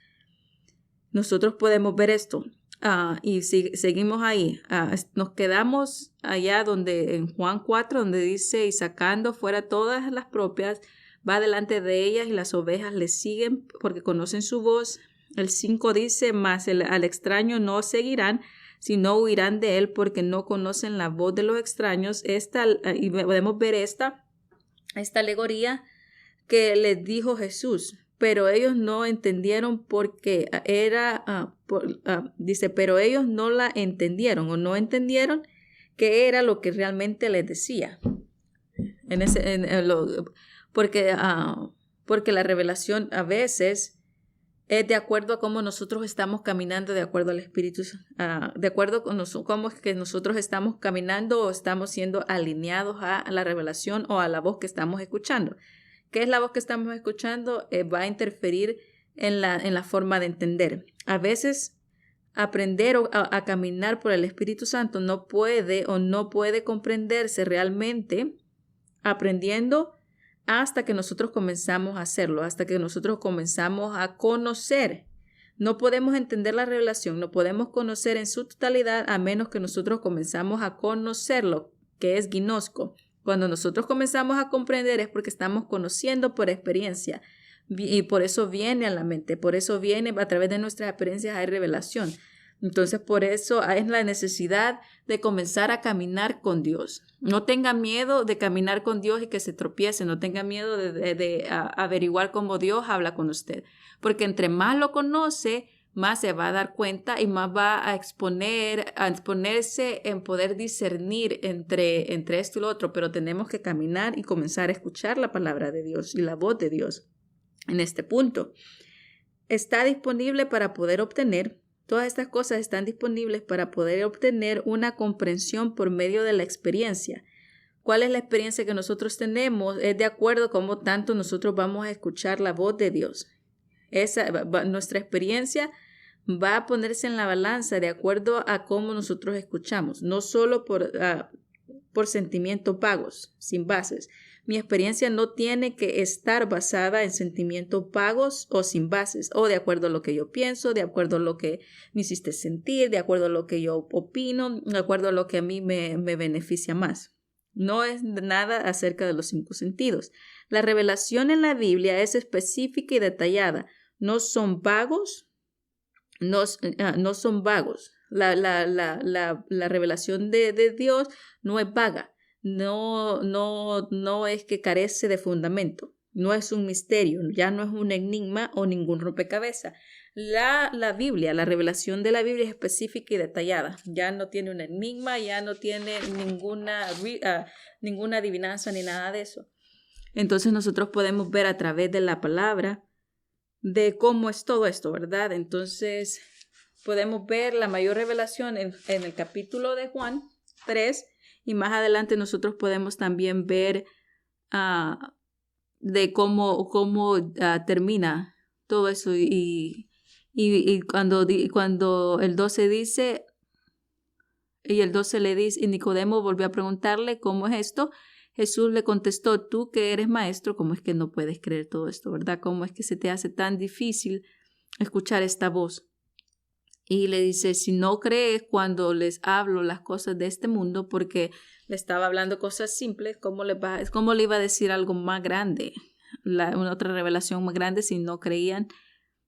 Speaker 1: Nosotros podemos ver esto. Y seguimos ahí. Nos quedamos allá en Juan 4, donde dice, y sacando fuera todas las propias, va delante de ellas y las ovejas le siguen porque conocen su voz. El 5 dice, mas al extraño no seguirán, sino huirán de él porque no conocen la voz de los extraños. Y podemos ver esta alegoría que les dijo Jesús, pero ellos no entendieron porque dice, pero ellos no la entendieron o no entendieron qué era lo que realmente les decía. Porque la revelación a veces es de acuerdo a cómo nosotros estamos caminando, de acuerdo al Espíritu, de acuerdo con cómo es que nosotros estamos caminando o estamos siendo alineados a la revelación o a la voz que estamos escuchando. ¿Qué es la voz que estamos escuchando? Va a interferir en la forma de entender. A veces aprender a caminar por el Espíritu Santo no puede comprenderse realmente aprendiendo hasta que nosotros comenzamos a hacerlo, hasta que nosotros comenzamos a conocer. No podemos entender la revelación, no podemos conocer en su totalidad a menos que nosotros comenzamos a conocerlo, que es ginosko. Cuando nosotros comenzamos a comprender es porque estamos conociendo por experiencia y por eso viene a la mente, por eso viene a través de nuestras experiencias hay revelación. Entonces por eso es la necesidad de comenzar a caminar con Dios. No tenga miedo de caminar con Dios y que se tropiece, no tenga miedo de averiguar cómo Dios habla con usted, porque entre más lo conoce, más se va a dar cuenta y más va a exponerse en poder discernir entre esto y lo otro, pero tenemos que caminar y comenzar a escuchar la palabra de Dios y la voz de Dios. En este punto, está disponible para poder obtener, todas estas cosas están disponibles para poder obtener una comprensión por medio de la experiencia. ¿Cuál es la experiencia que nosotros tenemos? Es de acuerdo a cómo tanto nosotros vamos a escuchar la voz de Dios. Nuestra experiencia va a ponerse en la balanza de acuerdo a cómo nosotros escuchamos, no solo por sentimientos vagos, sin bases. Mi experiencia no tiene que estar basada en sentimientos vagos o sin bases, o de acuerdo a lo que yo pienso, de acuerdo a lo que me hiciste sentir, de acuerdo a lo que yo opino, de acuerdo a lo que a mí me beneficia más. No es nada acerca de los 5 sentidos. La revelación en la Biblia es específica y detallada. No son vagos. No son vagos. La revelación de Dios no es vaga. No es que carece de fundamento. No es un misterio. Ya no es un enigma o ningún rompecabezas. La Biblia, la revelación de la Biblia es específica y detallada. Ya no tiene un enigma, ya no tiene ninguna adivinanza ni nada de eso. Entonces nosotros podemos ver a través de la palabra de cómo es todo esto, ¿verdad? Entonces podemos ver la mayor revelación en el capítulo de Juan 3 y más adelante nosotros podemos también ver de cómo termina todo eso y cuando el 12 dice y el 12 le dice y Nicodemo volvió a preguntarle ¿cómo es esto? Jesús le contestó, tú que eres maestro, ¿cómo es que no puedes creer todo esto, verdad? ¿Cómo es que se te hace tan difícil escuchar esta voz? Y le dice, si no crees cuando les hablo las cosas de este mundo, porque le estaba hablando cosas simples, ¿cómo le iba a decir algo más grande? Una otra revelación más grande si no creían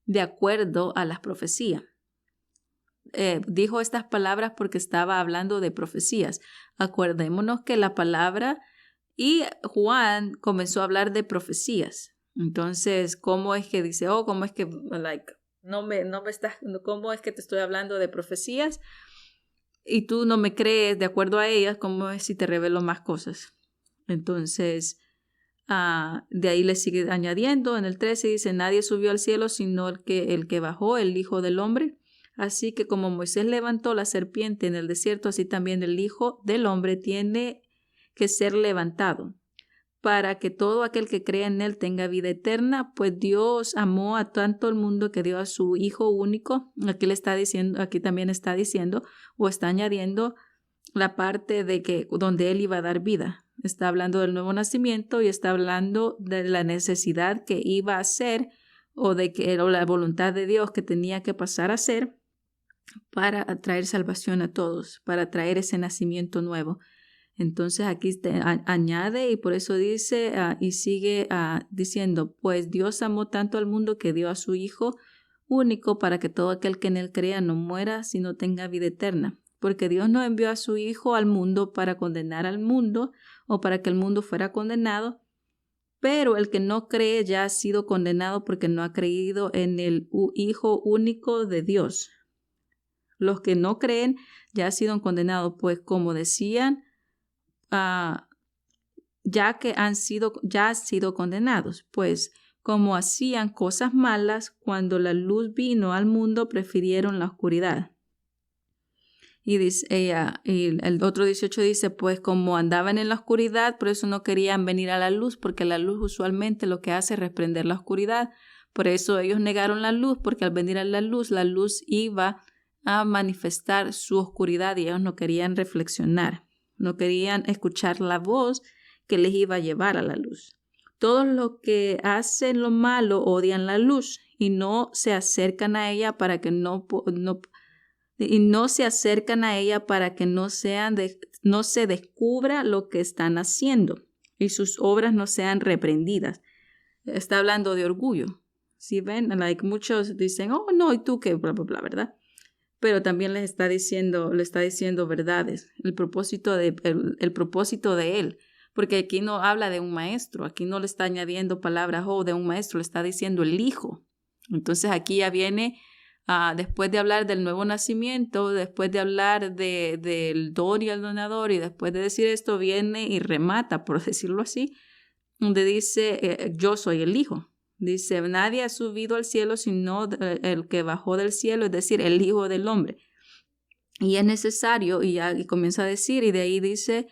Speaker 1: de acuerdo a las profecías. Dijo estas palabras porque estaba hablando de profecías. Acordémonos que la palabra... Y Juan comenzó a hablar de profecías. Entonces, ¿cómo es que dice, cómo es que, cómo es que te estoy hablando de profecías y tú no me crees de acuerdo a ellas? ¿Cómo es si te revelo más cosas? Entonces, de ahí le sigue añadiendo. En el 13 dice, nadie subió al cielo sino el que bajó, el Hijo del Hombre. Así que como Moisés levantó la serpiente en el desierto, así también el Hijo del Hombre tiene que ser levantado, para que todo aquel que crea en él tenga vida eterna, pues Dios amó a tanto el mundo que dio a su Hijo único. Aquí también está diciendo, o está añadiendo la parte de que donde él iba a dar vida. Está hablando del nuevo nacimiento y está hablando de la necesidad que iba a ser, o de que era la voluntad de Dios que tenía que pasar a ser para traer salvación a todos, para traer ese nacimiento nuevo. Entonces aquí añade y por eso dice y sigue diciendo, pues Dios amó tanto al mundo que dio a su Hijo único para que todo aquel que en él crea no muera, sino tenga vida eterna. porque Dios no envió a su Hijo al mundo para condenar al mundo o para que el mundo fuera condenado, pero el que no cree ya ha sido condenado porque no ha creído en el Hijo único de Dios. Los que no creen ya han sido condenados, pues como decían, ya han sido condenados, pues como hacían cosas malas cuando la luz vino al mundo, prefirieron la oscuridad. Y el otro 18 dice, pues como andaban en la oscuridad, por eso no querían venir a la luz, porque la luz usualmente lo que hace es reprender la oscuridad. Por eso ellos negaron la luz, porque al venir a la luz iba a manifestar su oscuridad y ellos no querían reflexionar, no querían escuchar la voz que les iba a llevar a la luz. Todos los que hacen lo malo odian la luz y no se acercan a ella para que no se descubra lo que están haciendo y sus obras no sean reprendidas. Está hablando de orgullo. ¿Sí ven? Muchos dicen, oh, no, ¿y tú qué? Bla, bla, bla, ¿verdad? Pero también le está diciendo verdades, el propósito de él. Porque aquí no habla de un maestro, aquí no le está añadiendo palabras de un maestro, le está diciendo el Hijo. Entonces aquí ya viene, después de hablar del nuevo nacimiento, después de hablar del don y el donador, y después de decir esto, viene y remata, por decirlo así, donde dice, yo soy el Hijo. Dice, nadie ha subido al cielo sino el que bajó del cielo, es decir, el Hijo del Hombre. Y es necesario, y comienza a decir, y de ahí dice,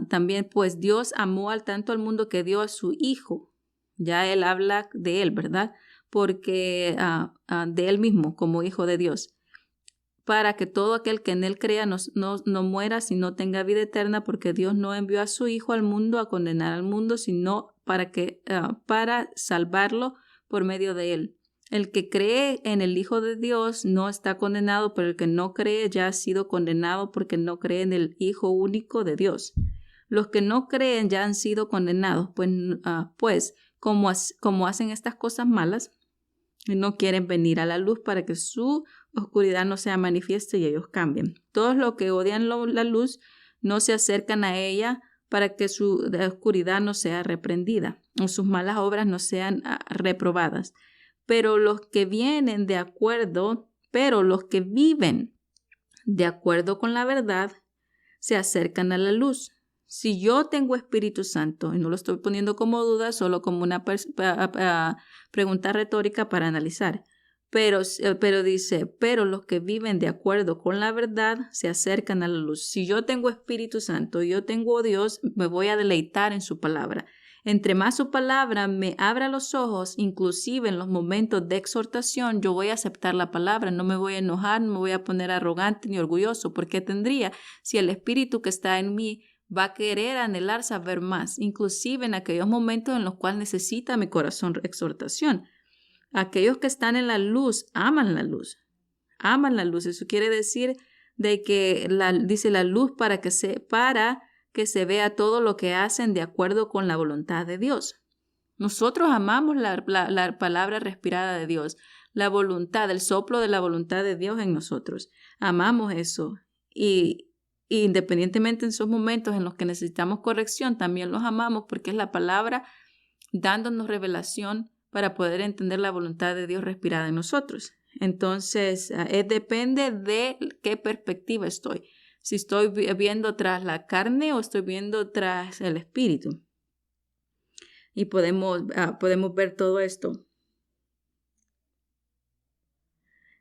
Speaker 1: también, pues Dios amó tanto al mundo que dio a su Hijo. Ya él habla de él, ¿verdad? Porque de él mismo como Hijo de Dios. Para que todo aquel que en él crea no muera, sino tenga vida eterna, porque Dios no envió a su Hijo al mundo a condenar al mundo, sino para salvarlo por medio de él. El que cree en el Hijo de Dios no está condenado, pero el que no cree ya ha sido condenado porque no cree en el Hijo único de Dios. Los que no creen ya han sido condenados, pues como hacen estas cosas malas, no quieren venir a la luz para que su oscuridad no sea manifiesta y ellos cambien. Todos los que odian la luz no se acercan a ella para que su oscuridad no sea reprendida o sus malas obras no sean reprobadas. Pero los que viven de acuerdo con la verdad se acercan a la luz. Si yo tengo Espíritu Santo, y no lo estoy poniendo como duda, solo como una pregunta retórica para analizar, pero dice, pero los que viven de acuerdo con la verdad se acercan a la luz. Si yo tengo Espíritu Santo y yo tengo Dios, me voy a deleitar en su palabra. Entre más su palabra me abra los ojos, inclusive en los momentos de exhortación, yo voy a aceptar la palabra, no me voy a enojar, no me voy a poner arrogante ni orgulloso, porque tendría, si el Espíritu que está en mí va a querer anhelar saber más, inclusive en aquellos momentos en los cuales necesita mi corazón exhortación. Aquellos que están en la luz aman la luz. Aman la luz. Eso quiere decir de que dice la luz para que se vea todo lo que hacen de acuerdo con la voluntad de Dios. Nosotros amamos la palabra respirada de Dios, la voluntad, el soplo de la voluntad de Dios en nosotros. Amamos eso. Y independientemente en esos momentos en los que necesitamos corrección, también los amamos porque es la palabra dándonos revelación para poder entender la voluntad de Dios respirada en nosotros. Entonces, depende de qué perspectiva estoy. Si estoy viendo tras la carne o estoy viendo tras el Espíritu. Y podemos ver todo esto.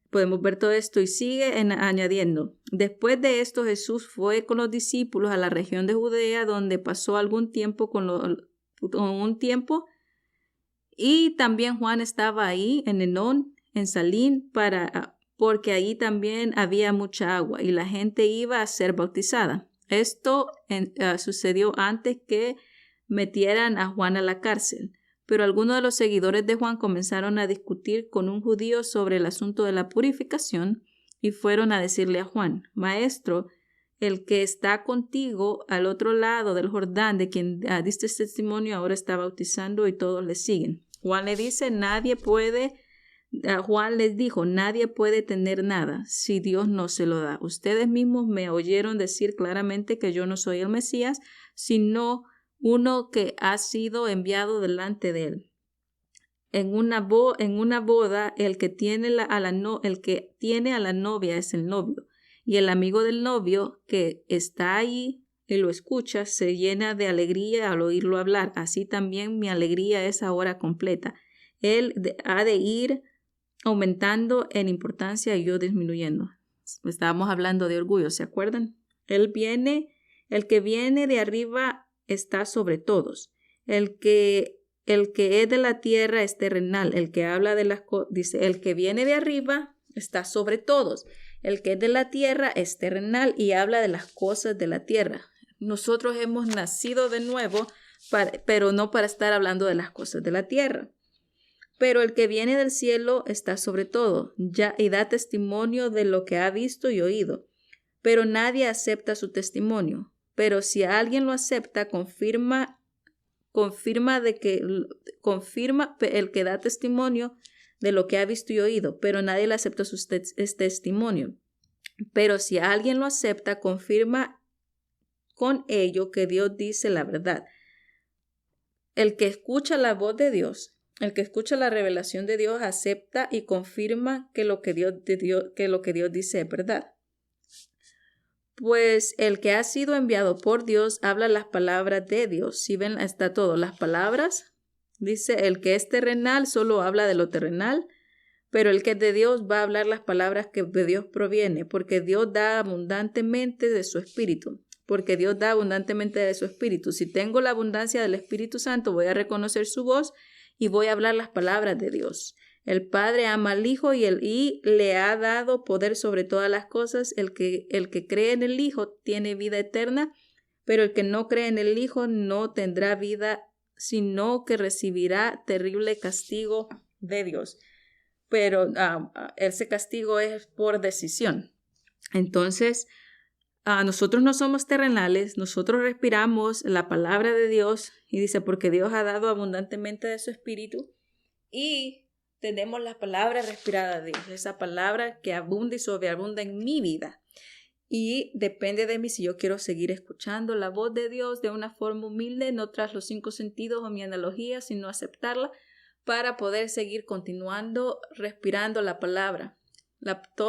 Speaker 1: Podemos ver todo esto y sigue añadiendo. Después de esto, Jesús fue con los discípulos a la región de Judea, donde pasó algún tiempo y también Juan estaba ahí en Enón, en Salim, porque ahí también había mucha agua y la gente iba a ser bautizada. Esto sucedió antes que metieran a Juan a la cárcel. Pero algunos de los seguidores de Juan comenzaron a discutir con un judío sobre el asunto de la purificación y fueron a decirle a Juan, Maestro, el que está contigo al otro lado del Jordán, de quien diste testimonio, ahora está bautizando y todos le siguen. Juan le dice, nadie puede Juan les dijo, nadie puede tener nada si Dios no se lo da. Ustedes mismos me oyeron decir claramente que yo no soy el Mesías, sino uno que ha sido enviado delante de él. En una boda, el que tiene a la novia es el novio, y el amigo del novio que está ahí y lo escucha se llena de alegría al oírlo hablar. Así también mi alegría es ahora completa. Él ha de ir aumentando en importancia y yo disminuyendo. Estábamos hablando de orgullo, ¿se acuerdan? El que viene de arriba está sobre todos. El que es de la tierra es terrenal. El que habla de las cosas, dice, el que viene de arriba está sobre todos. El que es de la tierra es terrenal y habla de las cosas de la tierra. Nosotros hemos nacido de nuevo, pero no para estar hablando de las cosas de la tierra. Pero el que viene del cielo está sobre todo, y da testimonio de lo que ha visto y oído. Pero nadie acepta su testimonio. Pero si alguien lo acepta, confirma el que da testimonio de lo que ha visto y oído, pero nadie le acepta su testimonio. Pero si alguien lo acepta, confirma con ello que Dios dice la verdad. El que escucha la voz de Dios, el que escucha la revelación de Dios, acepta y confirma que lo que Dios dice es verdad. Pues el que ha sido enviado por Dios habla las palabras de Dios. Si ven, está todo. Las palabras, dice, el que es terrenal solo habla de lo terrenal, pero el que es de Dios va a hablar las palabras que de Dios proviene, porque Dios da abundantemente de su espíritu. Porque Dios da abundantemente de su espíritu. Si tengo la abundancia del Espíritu Santo, voy a reconocer su voz y voy a hablar las palabras de Dios. El Padre ama al Hijo y le ha dado poder sobre todas las cosas. El que cree en el Hijo tiene vida eterna, pero el que no cree en el Hijo no tendrá vida, sino que recibirá terrible castigo de Dios. Pero ese castigo es por decisión. Entonces, nosotros no somos terrenales, nosotros respiramos la palabra de Dios y dice, porque Dios ha dado abundantemente de su espíritu y tenemos la palabra respirada de Dios, esa palabra que abunda y sobreabunda en mi vida. Y depende de mí si yo quiero seguir escuchando la voz de Dios de una forma humilde, no tras los 5 sentidos o mi analogía, sino aceptarla para poder seguir continuando respirando la palabra.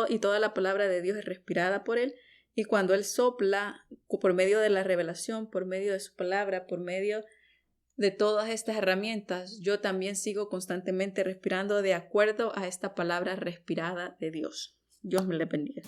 Speaker 1: Y toda la palabra de Dios es respirada por Él. Y cuando Él sopla por medio de la revelación, por medio de su palabra, por medio de todas estas herramientas, yo también sigo constantemente respirando de acuerdo a esta palabra respirada de Dios. Dios me le bendiga.